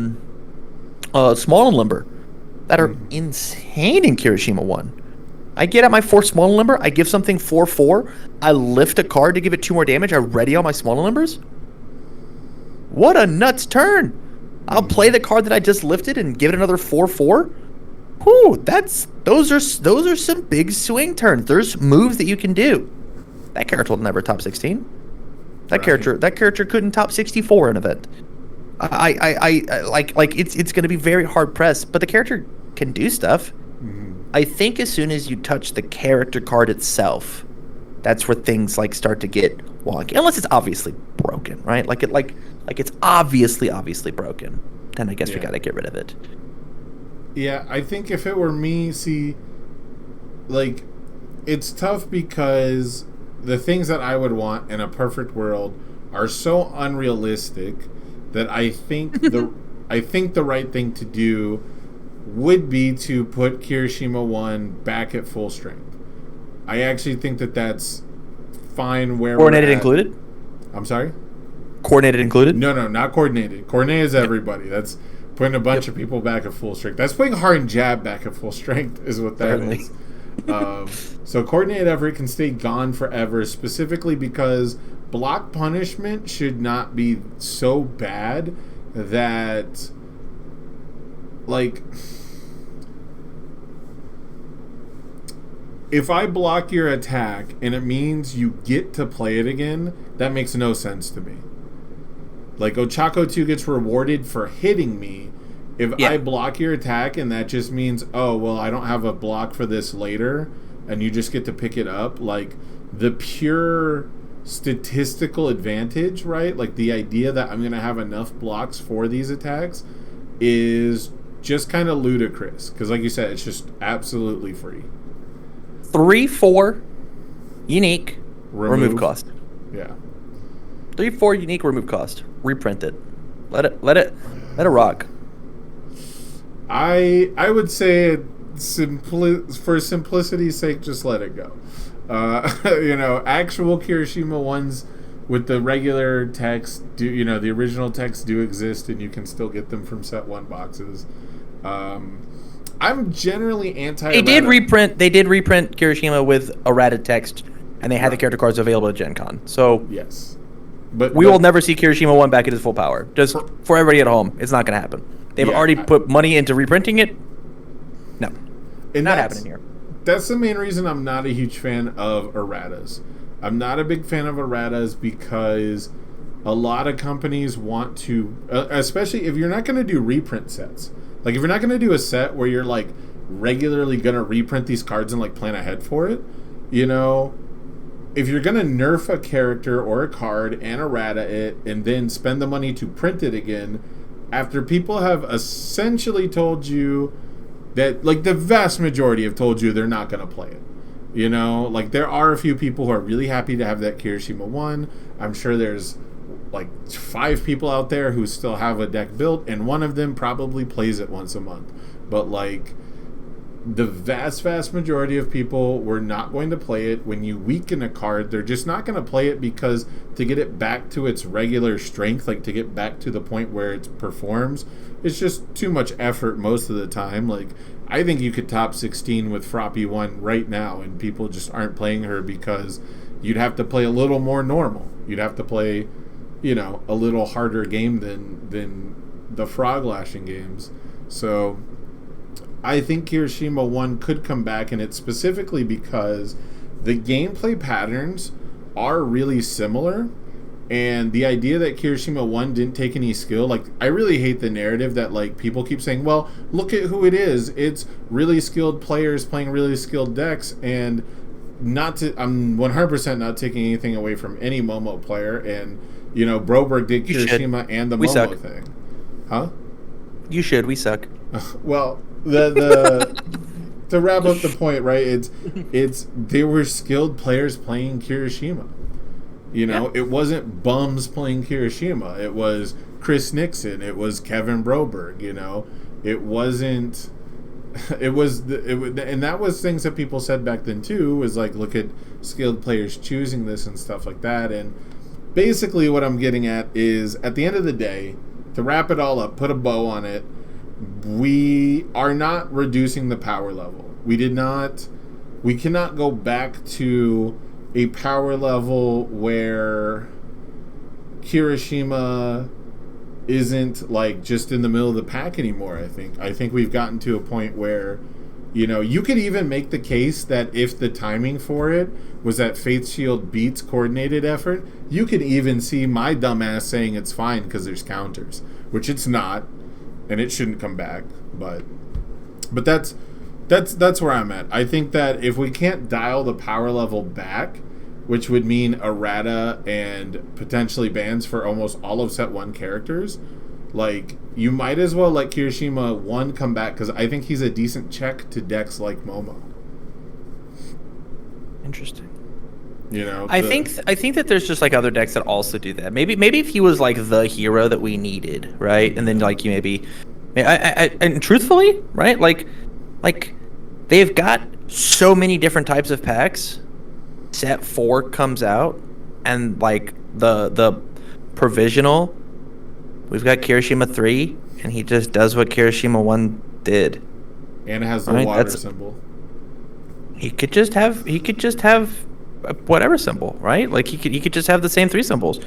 and Limber, that are insane in Kirishima 1. I get out my 4 Small and Limber, I give something 4/4, I lift a card to give it 2 more damage, I ready all my Small and Limbers. What a nuts turn! I'll play the card that I just lifted and give it another 4/4. Whew, those are some big swing turns. There's moves that you can do. That character will never top 16. That character couldn't top 64 in an event. It's going to be very hard pressed, but the character can do stuff. Mm-hmm. I think as soon as you touch the character card itself, that's where things like start to get wonky. Unless it's obviously broken, right? Like it's obviously broken. Then I guess we got to get rid of it. Yeah, I think if it were me, it's tough because the things that I would want in a perfect world are so unrealistic that I think the right thing to do would be to put Kirishima 1 back at full strength. I actually think that that's fine where coordinated included? I'm sorry? Coordinated included? No, not coordinated. Coordinated is everybody. That's putting a bunch of people back at full strength. That's putting Hardened Jab back at full strength is what that is. So coordinated effort can stay gone forever, specifically because block punishment should not be so bad that, like, if I block your attack and it means you get to play it again, that makes no sense to me. Like, Ochako 2 gets rewarded for hitting me. If I block your attack and that just means, I don't have a block for this later, and you just get to pick it up, like, the pure statistical advantage, right? Like, the idea that I'm going to have enough blocks for these attacks is just kind of ludicrous. Because, like you said, it's just absolutely free. 3/4 unique remove cost. Yeah. 3/4 unique remove cost. Reprint it. Let it rock. I would say for simplicity's sake, just let it go. Actual Kirishima 1s with the regular text the original text do exist, and you can still get them from set 1 boxes. I'm generally anti. They did reprint Kirishima with errata text, and they had the character cards available at Gen Con. So yes, but we will never see Kirishima 1 back at his full power. Just for everybody at home, it's not going to happen. They've already put money into reprinting it. No, not happening here. That's the main reason I'm not a huge fan of erratas. I'm not a big fan of erratas because a lot of companies want to, especially if you're not going to do reprint sets. Like if you're not going to do a set where you're like regularly going to reprint these cards and like plan ahead for it, you know, if you're going to nerf a character or a card and errata it and then spend the money to print it again after people have essentially told you that, like the vast majority have told you they're not going to play it. You know, like there are a few people who are really happy to have that Kirishima 1. I'm sure there's like 5 people out there who still have a deck built, and one of them probably plays it once a month. But like the vast majority of people were not going to play it. When you weaken a card, they're just not going to play it because to get it back to its regular strength, like to get back to the point where it performs, it's just too much effort most of the time. Like I think you could top 16 with Froppy 1 right now, and people just aren't playing her because you'd have to play a little more normal. You'd have to play, you know, a little harder game than the frog lashing games. So I think Kirishima 1 could come back, and it's specifically because the gameplay patterns are really similar. And the idea that Kirishima 1 didn't take any skill, like, I really hate the narrative that, like, people keep saying, well, look at who it is. It's really skilled players playing really skilled decks, and I'm 100% not taking anything away from any Momo player, and, you know, Broberg did Kirishima and the we Momo suck. thing. Huh? You should. We suck. Well, the to wrap up the point, right, it's they were skilled players playing Kirishima. You know, It wasn't bums playing Kirishima. It was Chris Nixon. It was Kevin Broberg. You know, it wasn't. And that was things that people said back then too. Was like, look at skilled players choosing this and stuff like that. And basically, what I'm getting at is, at the end of the day, to wrap it all up, put a bow on it. We are not reducing the power level. We cannot go back to a power level where Kirishima isn't like just in the middle of the pack anymore. I think we've gotten to a point where, you know, you could even make the case that if the timing for it was that Faith Shield beats coordinated effort, you could even see my dumbass saying it's fine because there's counters, which it's not, and it shouldn't come back. But that's where I'm at. I think that if we can't dial the power level back, which would mean errata and potentially bans for almost all of set 1 characters, like, you might as well let Kirishima 1 come back, because I think he's a decent check to decks like Momo. Interesting. You know, I think that there's just like other decks that also do that. Maybe if he was like the hero that we needed, right? And then like you and truthfully, right? Like they've got so many different types of packs. Set 4 comes out, and like the provisional, we've got Kirishima 3, and he just does what Kirishima 1 did. And it has the water symbol. He could just have whatever symbol, right? Like he could just have the same 3 symbols.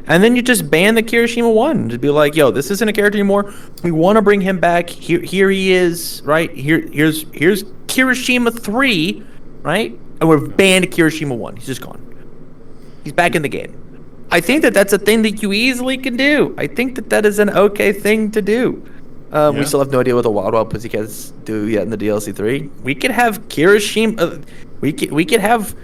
And then you just ban the Kirishima 1 to be like, yo, this isn't a character anymore. We want to bring him back. Here he is, right? Here's Kirishima 3, right? And we're banned Kirishima 1. He's just gone. He's back in the game. I think that that's a thing that you easily can do. I think that is an okay thing to do. We still have no idea what the Wild Pussycats do yet in the DLC 3. We could have Kirishima. We could have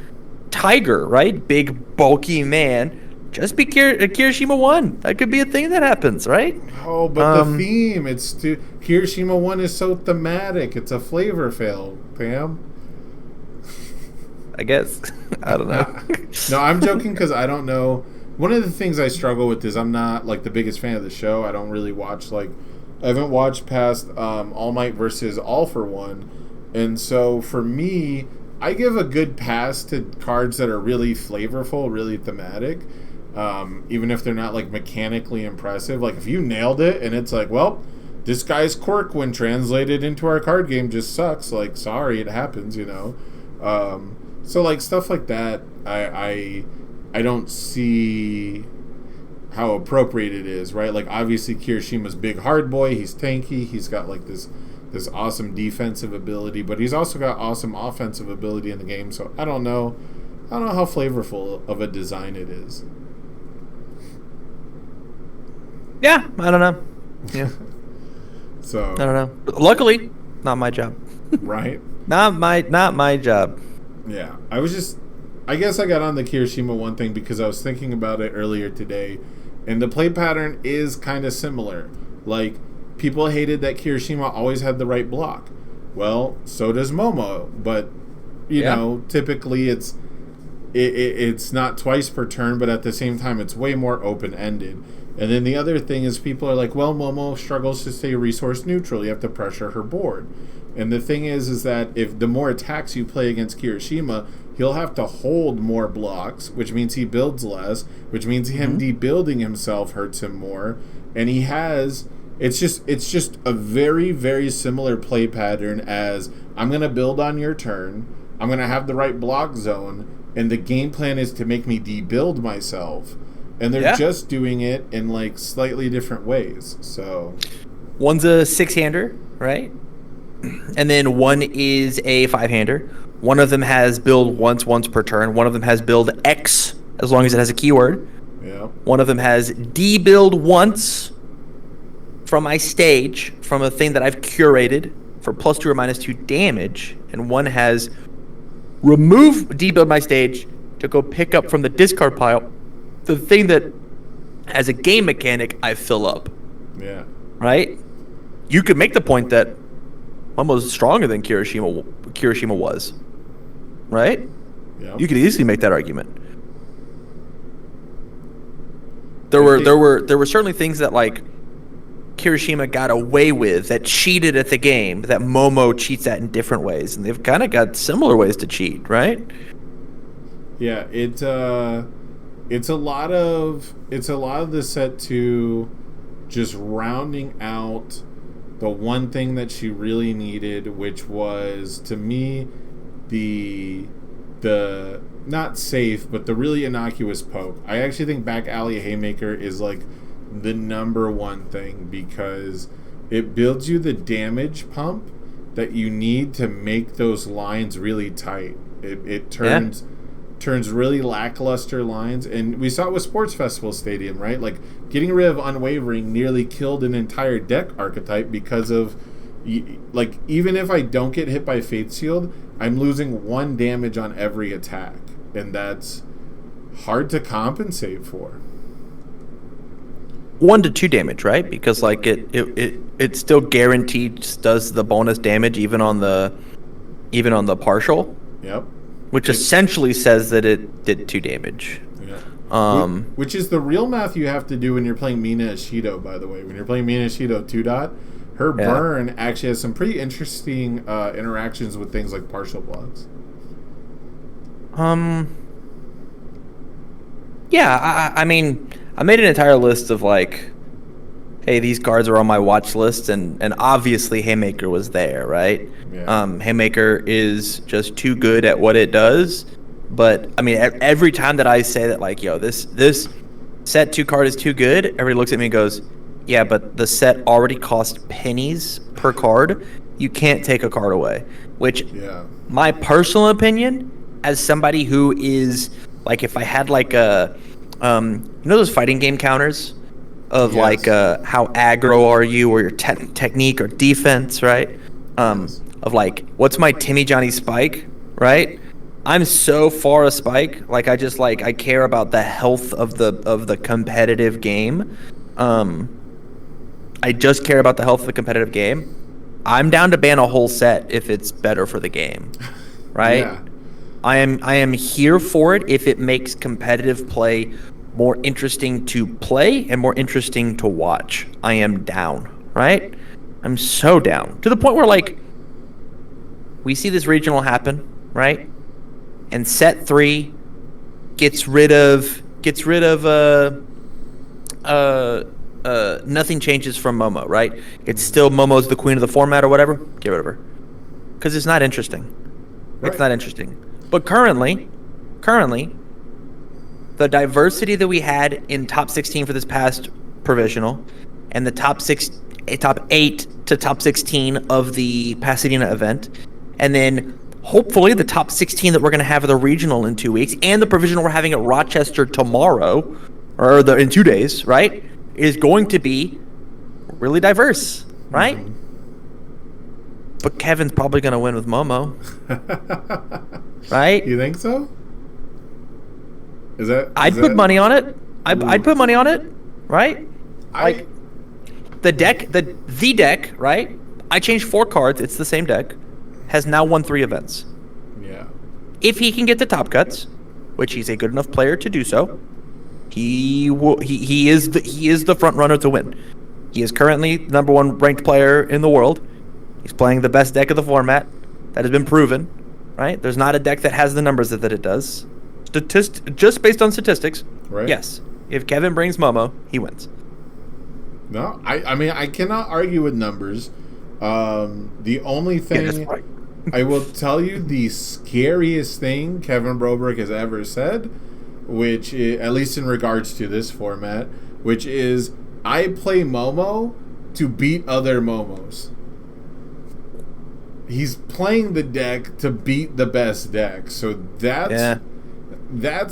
Tiger, right? Big, bulky man. Just be Kirishima 1. That could be a thing that happens, right? Oh, but the theme, Kirishima 1 is so thematic. It's a flavor fail, Pam. I guess. I don't know. No, I'm joking because I don't know. One of the things I struggle with is I'm not like the biggest fan of the show. I don't really watch, like, I haven't watched past All Might versus All for One. And so for me, I give a good pass to cards that are really flavorful, really thematic. Even if they're not like mechanically impressive. Like if you nailed it and it's like, well, this guy's quirk when translated into our card game just sucks. Like, sorry, it happens, you know. So like stuff like that, I don't see how appropriate it is, right? Like obviously Kirishima's big hard boy, he's tanky, he's got like this awesome defensive ability, but he's also got awesome offensive ability in the game. So I don't know I don't know how flavorful of a design it is. Yeah, I don't know. Yeah. So I don't know. Luckily, not my job. Right? Not my job. Yeah. I guess I got on the Kirishima one thing because I was thinking about it earlier today, and the play pattern is kind of similar. Like, people hated that Kirishima always had the right block. Well, so does Momo, but you know, typically it's not twice per turn, but at the same time it's way more open-ended. And then the other thing is people are like, well, Momo struggles to stay resource neutral. You have to pressure her board. And the thing is that if the more attacks you play against Kirishima, he'll have to hold more blocks, which means he builds less, which means him debuilding himself hurts him more. And he has... It's just a very, very similar play pattern as I'm going to build on your turn, I'm going to have the right block zone, and the game plan is to make me debuild myself. And they're just doing it in like slightly different ways. So one's a 6-hander, right? And then one is a 5-hander. One of them has build once per turn. One of them has build X as long as it has a keyword. Yeah. One of them has debuild once from my stage, from a thing that I've curated for +2 or -2 damage, and one has remove debuild my stage to go pick up from the discard pile the thing that, as a game mechanic, I fill up. Yeah. Right? You could make the point that Momo's stronger than Kirishima was. Right? Yeah. You could easily make that argument. There were certainly things that like Kirishima got away with that cheated at the game that Momo cheats at in different ways, and they've kind of got similar ways to cheat, right? Yeah, it's a lot of the set to just rounding out the one thing that she really needed, which was, to me, the not safe, but the really innocuous poke. I actually think back alley haymaker is like the number one thing because it builds you the damage pump that you need to make those lines really tight. It turns really lackluster lines, and we saw it with Sports Festival Stadium, right? Like, getting rid of Unwavering nearly killed an entire deck archetype because of, like, even if I don't get hit by Faith Shield, I'm losing 1 damage on every attack, and that's hard to compensate for. 1 to 2 damage, right? Because like it still guaranteed does the bonus damage even on the partial. Yep. Which essentially says that it did 2 damage. Yeah. Which is the real math you have to do when you're playing Mina Ishido, by the way. When you're playing Mina Ishido 2-dot, her burn actually has some pretty interesting interactions with things like partial blocks. Yeah, I mean, I made an entire list of like, hey, these cards are on my watch list, and obviously Haymaker was there, right? Yeah. Haymaker is just too good at what it does. But I mean, every time that I say that, like, yo, this set 2 card is too good, everybody looks at me and goes, yeah, but the set already cost pennies per card. You can't take a card away. Which, my personal opinion, as somebody who is like, if I had like a, you know those fighting game counters of like how aggro are you, or your technique or defense, right? Of like, what's my Timmy Johnny spike, right? I'm so far a spike. Like, I care about the health of the competitive game. I just care about the health of the competitive game. I'm down to ban a whole set if it's better for the game, right? Yeah. I am here for it if it makes competitive play more interesting to play and more interesting to watch. I am down, right? I'm so down. To the point where, like, we see this regional happen, right? And set 3 gets rid of nothing changes from Momo, right? It's still Momo's the queen of the format or whatever. Get rid of her. Because it's not interesting. Right. It's not interesting. But currently, the diversity that we had in top 16 for this past provisional, and the top 8 to top 16 of the Pasadena event, and then hopefully the top 16 that we're going to have at the regional in 2 weeks and the provisional we're having at Rochester tomorrow, or in 2 days, right, is going to be really diverse, right? Mm-hmm. But Kevin's probably going to win with Momo, right? You think so? Is that? I'd put money on it. I'd put money on it, right? Like the deck, the deck, right? I changed 4 cards. It's the same deck. Has now won 3 events. Yeah. If he can get the top cuts, which he's a good enough player to do so, he is the front runner to win. He is currently number 1 ranked player in the world. He's playing the best deck of the format. That has been proven, right? There's not a deck that has the numbers that it does. Just based on statistics, right. Yes. If Kevin brings Momo, he wins. No, I mean, I cannot argue with numbers. The only thing I will tell you, the scariest thing Kevin Broberg has ever said, which is, at least in regards to this format, which is, I play Momo to beat other Momos. He's playing the deck to beat the best deck. So that's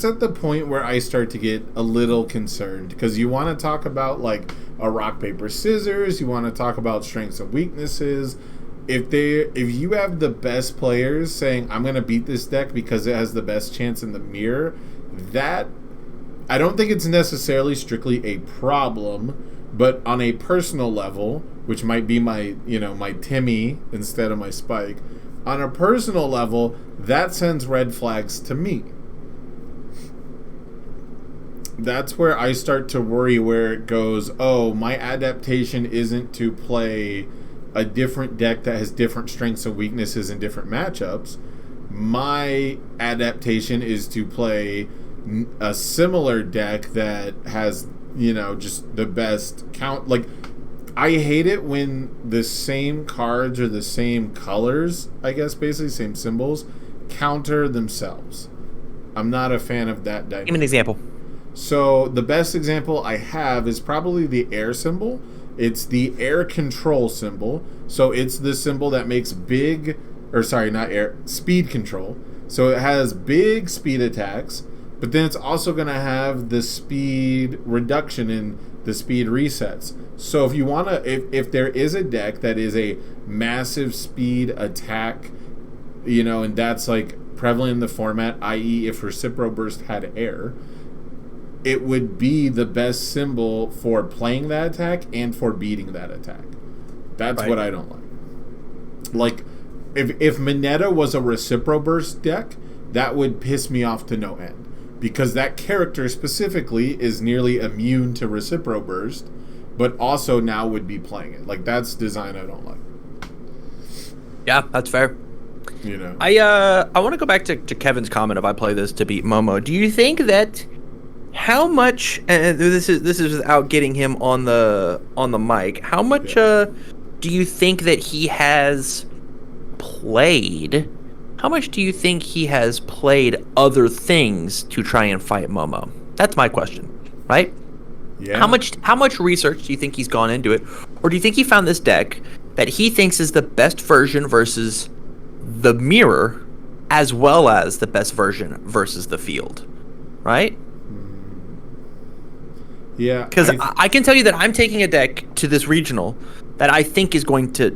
at the point where I start to get a little concerned, because you want to talk about like a rock paper scissors, you want to talk about strengths and weaknesses. If you have the best players saying I'm going to beat this deck because it has the best chance in the mirror, that I don't think it's necessarily strictly a problem, but on a personal level, which might be my Timmy instead of my Spike, on a personal level, that sends red flags to me. That's where I start to worry, where it goes, oh, my adaptation isn't to play a different deck that has different strengths and weaknesses in different matchups. My adaptation is to play a similar deck that has, just the best count. Like, I hate it when the same cards or the same colors, I guess, basically same symbols, counter themselves. I'm not a fan of that dynamic. Give me an example. So the best example I have is probably the air symbol. It's the air control symbol. So it's the symbol that makes speed control. So it has big speed attacks, but then it's also going to have the speed reduction in the speed resets. So if you want to, if there is a deck that is a massive speed attack, and that's like prevalent in the format, i.e. if Recipro Burst had air, it would be the best symbol for playing that attack and for beating that attack. That's what I don't like. Like, if Mineta was a Recipro Burst deck, that would piss me off to no end. Because that character specifically is nearly immune to Recipro Burst, but also now would be playing it. Like, that's design I don't like. Yeah, that's fair. I want to go back to Kevin's comment, if I play this to beat Momo. Do you think that... How much, and this is without getting him on the mic, how much do you think that he has played? How much do you think he has played other things to try and fight Momo? That's my question, right? Yeah. How much research do you think he's gone into it? Or do you think he found this deck that he thinks is the best version versus the mirror, as well as the best version versus the field, right? Yeah, because I can tell you that I'm taking a deck to this regional that I think is going to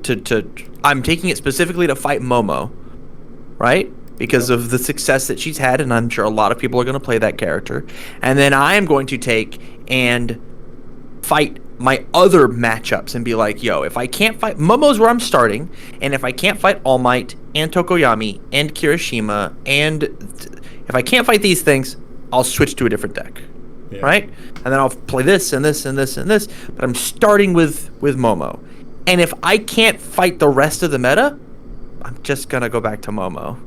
I'm taking it specifically to fight Momo, right? Because of the success that she's had, and I'm sure a lot of people are going to play that character. And then I am going to take and fight my other matchups and be like, yo, if I can't fight Momo's where I'm starting, and if I can't fight All Might and Tokoyami and Kirishima, and if I can't fight these things, I'll switch to a different deck. Yeah. Right? And then I'll play this and this and this and this, but I'm starting with Momo. And if I can't fight the rest of the meta, I'm just going to go back to Momo,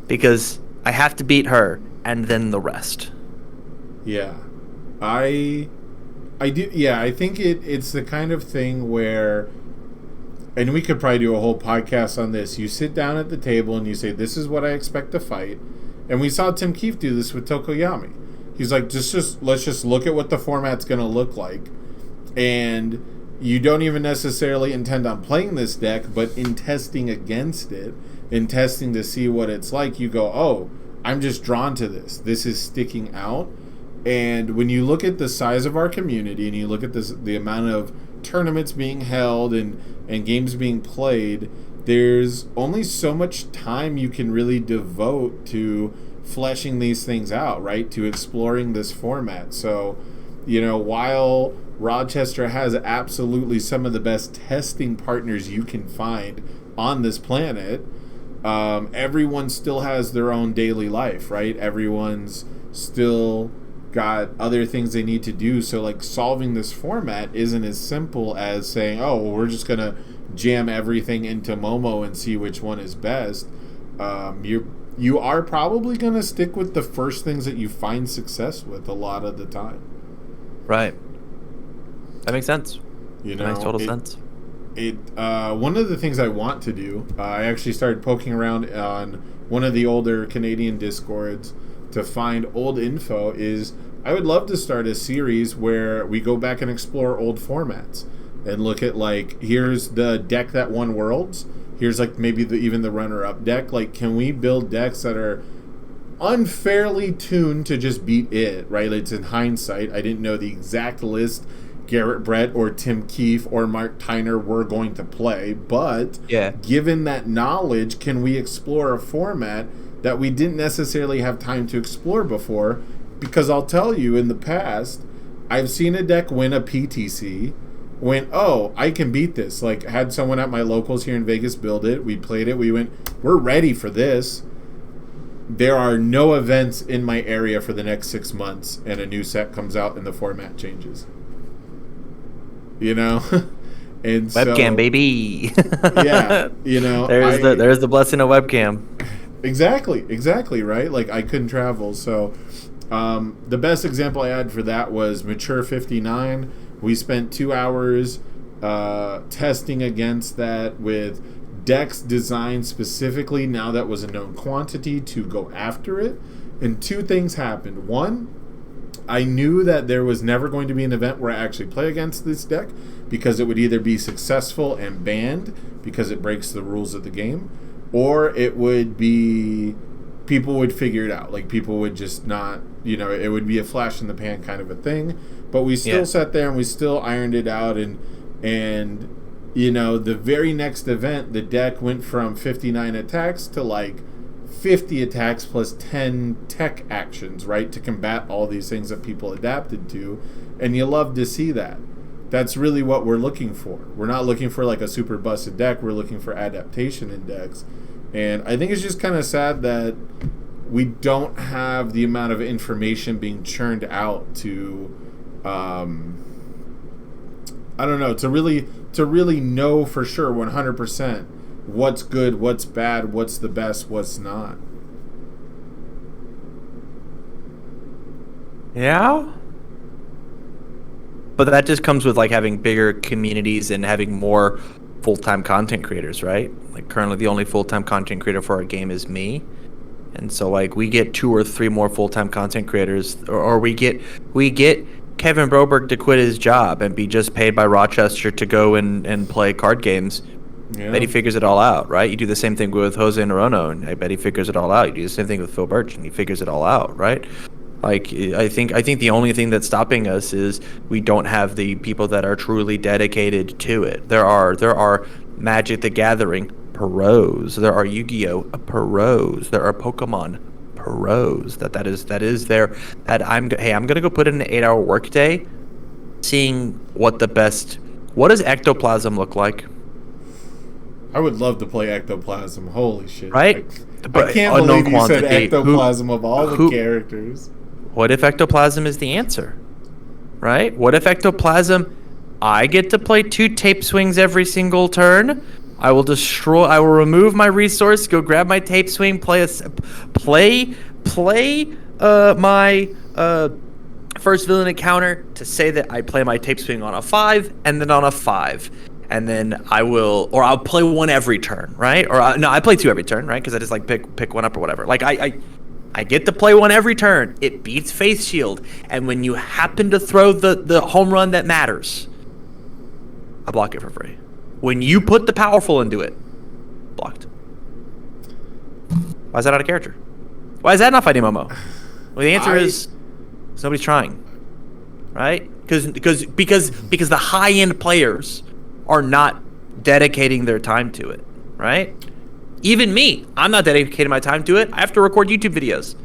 because I have to beat her and then the rest. Yeah. I do. Yeah, I think it's the kind of thing where, and we could probably do a whole podcast on this. You sit down at the table and you say, this is what I expect to fight. And we saw Tim Keefe do this with Tokoyami. He's like, let's just look at what the format's going to look like. And you don't even necessarily intend on playing this deck, but in testing against it, in testing to see what it's like, you go, oh, I'm just drawn to this. This is sticking out. And when you look at the size of our community and you look at the amount of tournaments being held and games being played, there's only so much time you can really devote to fleshing these things out, right? To exploring this format. So, while Rochester has absolutely some of the best testing partners you can find on this planet, everyone still has their own daily life, right? Everyone's still got other things they need to do. So, like, solving this format isn't as simple as saying, oh, well, we're just going to jam everything into Momo and see which one is best. You are probably going to stick with the first things that you find success with a lot of the time. Right. That makes sense. That makes total sense. One of the things I want to do, I actually started poking around on one of the older Canadian Discords to find old info, is I would love to start a series where we go back and explore old formats and look at, like, here's the deck that won Worlds, here's like maybe even the runner-up deck. Like, can we build decks that are unfairly tuned to just beat it, right? It's in hindsight. I didn't know the exact list Garrett Brett or Tim Keefe or Mark Tyner were going to play, but given that knowledge, can we explore a format that we didn't necessarily have time to explore before? Because I'll tell you, in the past, I've seen a deck win a PTC, went, oh, I can beat this. Like, had someone at my locals here in Vegas build it, we played it, we went, we're ready for this. There are no events in my area for the next 6 months, and a new set comes out and the format changes. And webcam, baby. Yeah, there's the blessing of webcam. Exactly, right? Like, I couldn't travel, so the best example I had for that was Mature 59. We spent 2 hours testing against that with decks designed specifically, now that was a known quantity, to go after it. And 2 things happened. One, I knew that there was never going to be an event where I actually play against this deck, because it would either be successful and banned because it breaks the rules of the game, or it would be people would figure it out. Like, people would just not, it would be a flash in the pan kind of a thing. But we still sat there and we still ironed it out. And the very next event, the deck went from 59 attacks to like 50 attacks plus 10 tech actions, right? To combat all these things that people adapted to. And you love to see that. That's really what we're looking for. We're not looking for like a super busted deck. We're looking for adaptation in decks. And I think it's just kind of sad that we don't have the amount of information being churned out to, I don't know, to really know for sure 100% what's good, what's bad, what's the best, what's not. Yeah. But that just comes with like having bigger communities and having more full-time content creators, right? Like, currently the only full-time content creator for our game is me. And so like we get 2 or 3 more full-time content creators, or we get Kevin Broberg to quit his job and be just paid by Rochester to go and play card games. I bet he figures it all out, right? You do the same thing with Jose Narono, and I bet he figures it all out. You do the same thing with Phil Birch, and he figures it all out, right? Like, I think the only thing that's stopping us is we don't have the people that are truly dedicated to it. There are Magic the Gathering pros. There are Yu-Gi-Oh pros. There are Pokemon pros. That is there. That I'm gonna go put in an 8-hour workday, seeing what does Ectoplasm look like. I would love to play Ectoplasm. Holy shit! Right? I can't believe you said Ectoplasm of all the characters. What if Ectoplasm is the answer? Right? What if Ectoplasm, I get to play 2 tape swings every single turn? I will remove my resource, go grab my tape swing, play my first villain encounter to say that I play my tape swing on a 5 and then on a 5. And then I'll play 1 every turn, right? I play 2 every turn, right? Because I just like pick 1 up or whatever. Like I get to play 1 every turn. It beats Face Shield, and when you happen to throw the home run that matters, I block it for free. When you put the powerful into it, blocked. Why is that out of character? Why is that not fighting Momo? Well, the answer is nobody's trying, right? Because the high end players are not dedicating their time to it, right? Even me, I'm not dedicating my time to it. I have to record YouTube videos.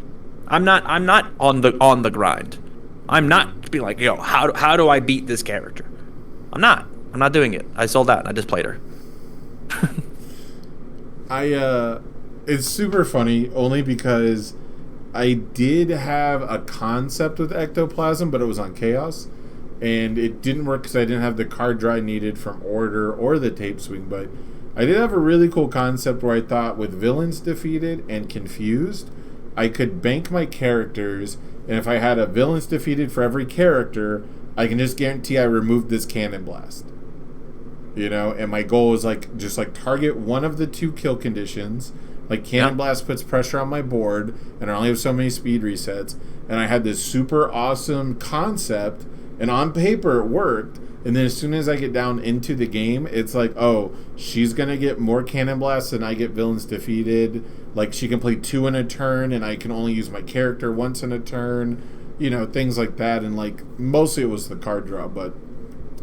I'm not on the grind. I'm not being like, yo, how do I beat this character? I'm not doing it. I sold out. I just played her. It's super funny only because I did have a concept with ectoplasm, but it was on Chaos, and it didn't work because I didn't have the card draw I needed from Order or the tape swing. But I did have a really cool concept where I thought with villains defeated and confused, I could bank my characters, and if I had a villains defeated for every character, I can just guarantee I removed this cannon blast. You know, and my goal was just target one of the 2 kill conditions. Like Cannon Blast puts pressure on my board, and I only have so many speed resets. And I had this super awesome concept, and on paper it worked. And then as soon as I get down into the game, it's like, oh, she's gonna get more Cannon Blasts than I get villains defeated. Like she can play 2 in a turn, and I can only use my character once in a turn. You know, things like that. And mostly it was the card draw,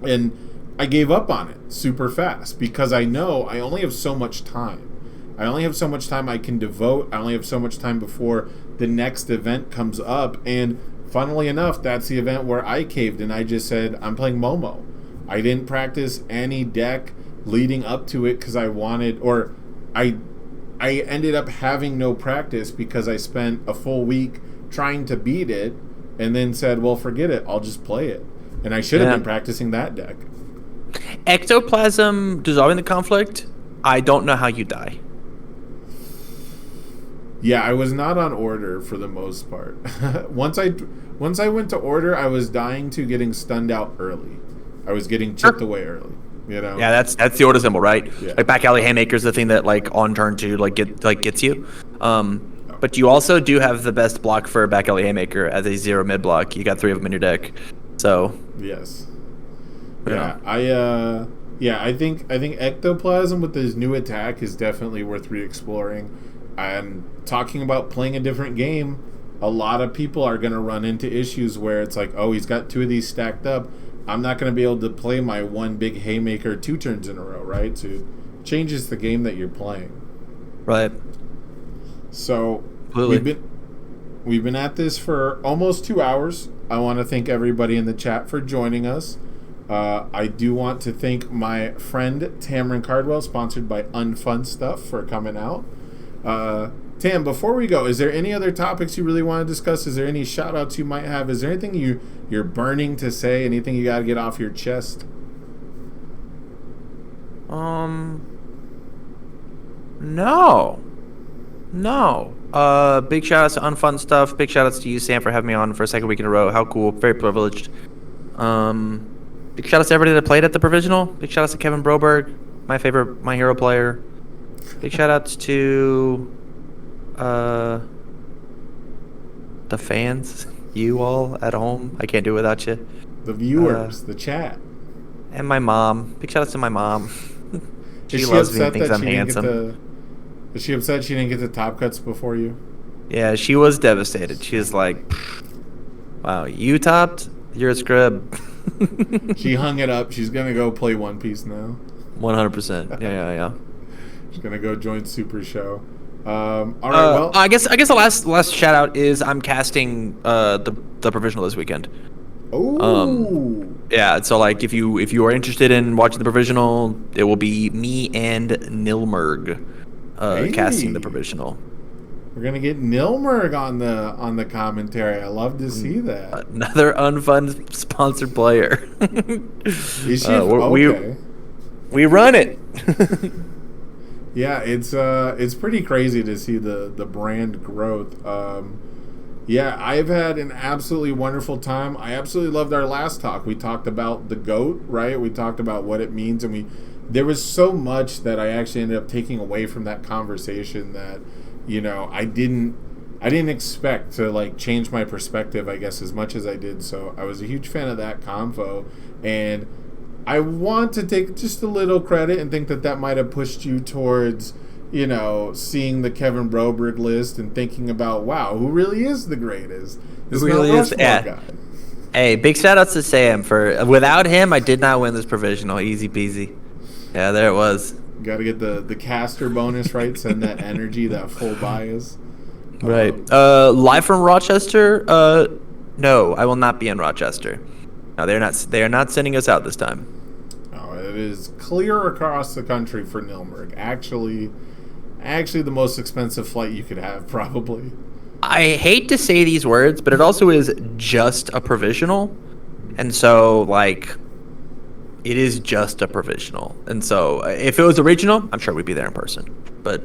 and I gave up on it super fast because I know I only have so much time. I only have so much time I can devote. I only have so much time before the next event comes up. And funnily enough, that's the event where I caved and I just said, I'm playing Momo. I didn't practice any deck leading up to it because I wanted, or I ended up having no practice because I spent a full week trying to beat it and then said, well, forget it. I'll just play it. And I should have been practicing that deck. Ectoplasm dissolving the conflict, I don't know how you die. Yeah, I was not on Order for the most part. Once I went to Order, I was dying to getting stunned out early. I was getting chipped away early. You know. Yeah, that's the Order symbol, right? Yeah. Like back alley haymaker is the thing that on turn 2 gets you. But you also do have the best block for back alley haymaker as a 0 mid block. You got 3 of them in your deck, so. Yes. Yeah. I think ectoplasm with his new attack is definitely worth re-exploring. And talking about playing a different game, a lot of people are going to run into issues where it's like, oh, he's got 2 of these stacked up. I'm not going to be able to play my 1 big haymaker 2 turns in a row, right? So it changes the game that you're playing. Right. So Completely. we've been at this for almost 2 hours. I want to thank everybody in the chat for joining us. I do want to thank my friend Tamren Cardwell, sponsored by Unfun Stuff, for coming out. Tam, before we go, is there any other topics you really want to discuss? Is there any shout-outs you might have? Is there anything you're burning to say? Anything you got to get off your chest? No. Big shout-outs to Unfun Stuff. Big shout-outs to you, Sam, for having me on for a second week in a row. How cool. Very privileged. Big shout-outs to everybody that played at the Provisional. Big shout-outs to Kevin Broberg, my favorite My Hero player. Big shout-outs to the fans, you all at home. I can't do it without you. The viewers, the chat. And my mom. Big shout-outs to my mom. She Is loves me and thinks I'm handsome. Is she upset she didn't get the top cuts before you? Yeah, she was devastated. She was like, wow, you topped? You're a scrub. She hung it up. She's going to go play One Piece now. 100%. Yeah. She's going to go join Super Show. All right, well. I guess the last shout out is I'm casting the Provisional this weekend. Oh. Yeah, so if you are interested in watching the Provisional, it will be me and Nilmerg casting the Provisional. We're gonna get Nilmerg on the commentary. I love to see that. Another Unfun sponsored player. Is she? Okay. We run it. Yeah, it's pretty crazy to see the brand growth. Yeah, I've had an absolutely wonderful time. I absolutely loved our last talk. We talked about the GOAT, right? We talked about what it means, and there was so much that I actually ended up taking away from that conversation that, I didn't expect to change my perspective, I guess, as much as I did. So I was a huge fan of that convo, and I want to take just a little credit and think that might have pushed you towards, seeing the Kevin Broberg list and thinking about, wow, who really is the greatest? Who really is? Yeah. Guy. Hey, big shout outs to Sam for without him, I did not win this provisional. Easy peasy. Yeah, there it was. Got to get the caster bonus, right? Send that energy, that full bias. Right. Live from Rochester. No, I will not be in Rochester. No, they're not. They are not sending us out this time. Oh, it is clear across the country for Nilmerg. Actually, the most expensive flight you could have, probably. I hate to say these words, but it also is just a provisional, and so it is just a provisional. And so if it was original, I'm sure we'd be there in person. But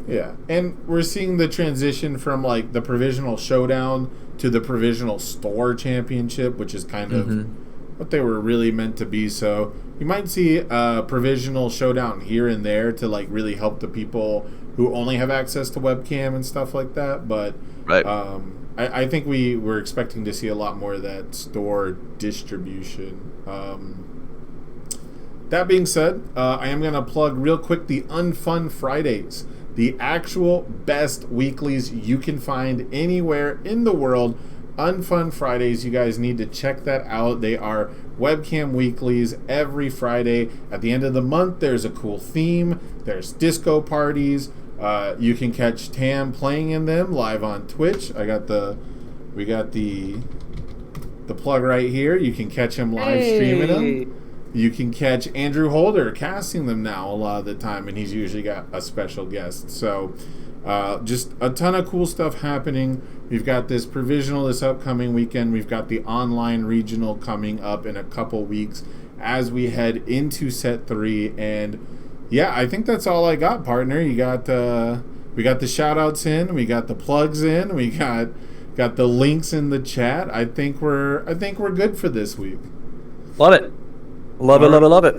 yeah, and we're seeing the transition from the Provisional Showdown to the Provisional Store Championship, which is kind of what they were really meant to be. So you might see a Provisional Showdown here and there to really help the people who only have access to webcam and stuff like that. But right. I think we were expecting to see a lot more of that store distribution. That being said, I am going to plug real quick the Unfun Fridays, the actual best weeklies you can find anywhere in the world. Unfun Fridays, you guys need to check that out. They are webcam weeklies every Friday. At the end of the month, there's a cool theme. There's disco parties. You can catch Tam playing in them live on Twitch. We got the plug right here. You can catch him live streaming them. You can catch Andrew Holder casting them now a lot of the time, and he's usually got a special guest. So just a ton of cool stuff happening. We've got this Provisional this upcoming weekend. We've got the online regional coming up in a couple weeks as we head into set 3. And yeah, I think that's all I got, partner. You got we got the shout outs in, we got the plugs in, we got the links in the chat. I think we're good for this week. Love it. Love it.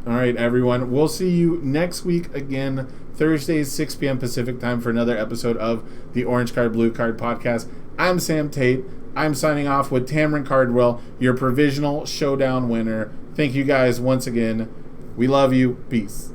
All right, everyone. We'll see you next week again, Thursdays, 6 p.m. Pacific time for another episode of the Orange Card, Blue Card podcast. I'm Sam Tate. I'm signing off with Tamren Cardwell, your Provisional Showdown winner. Thank you guys once again. We love you. Peace.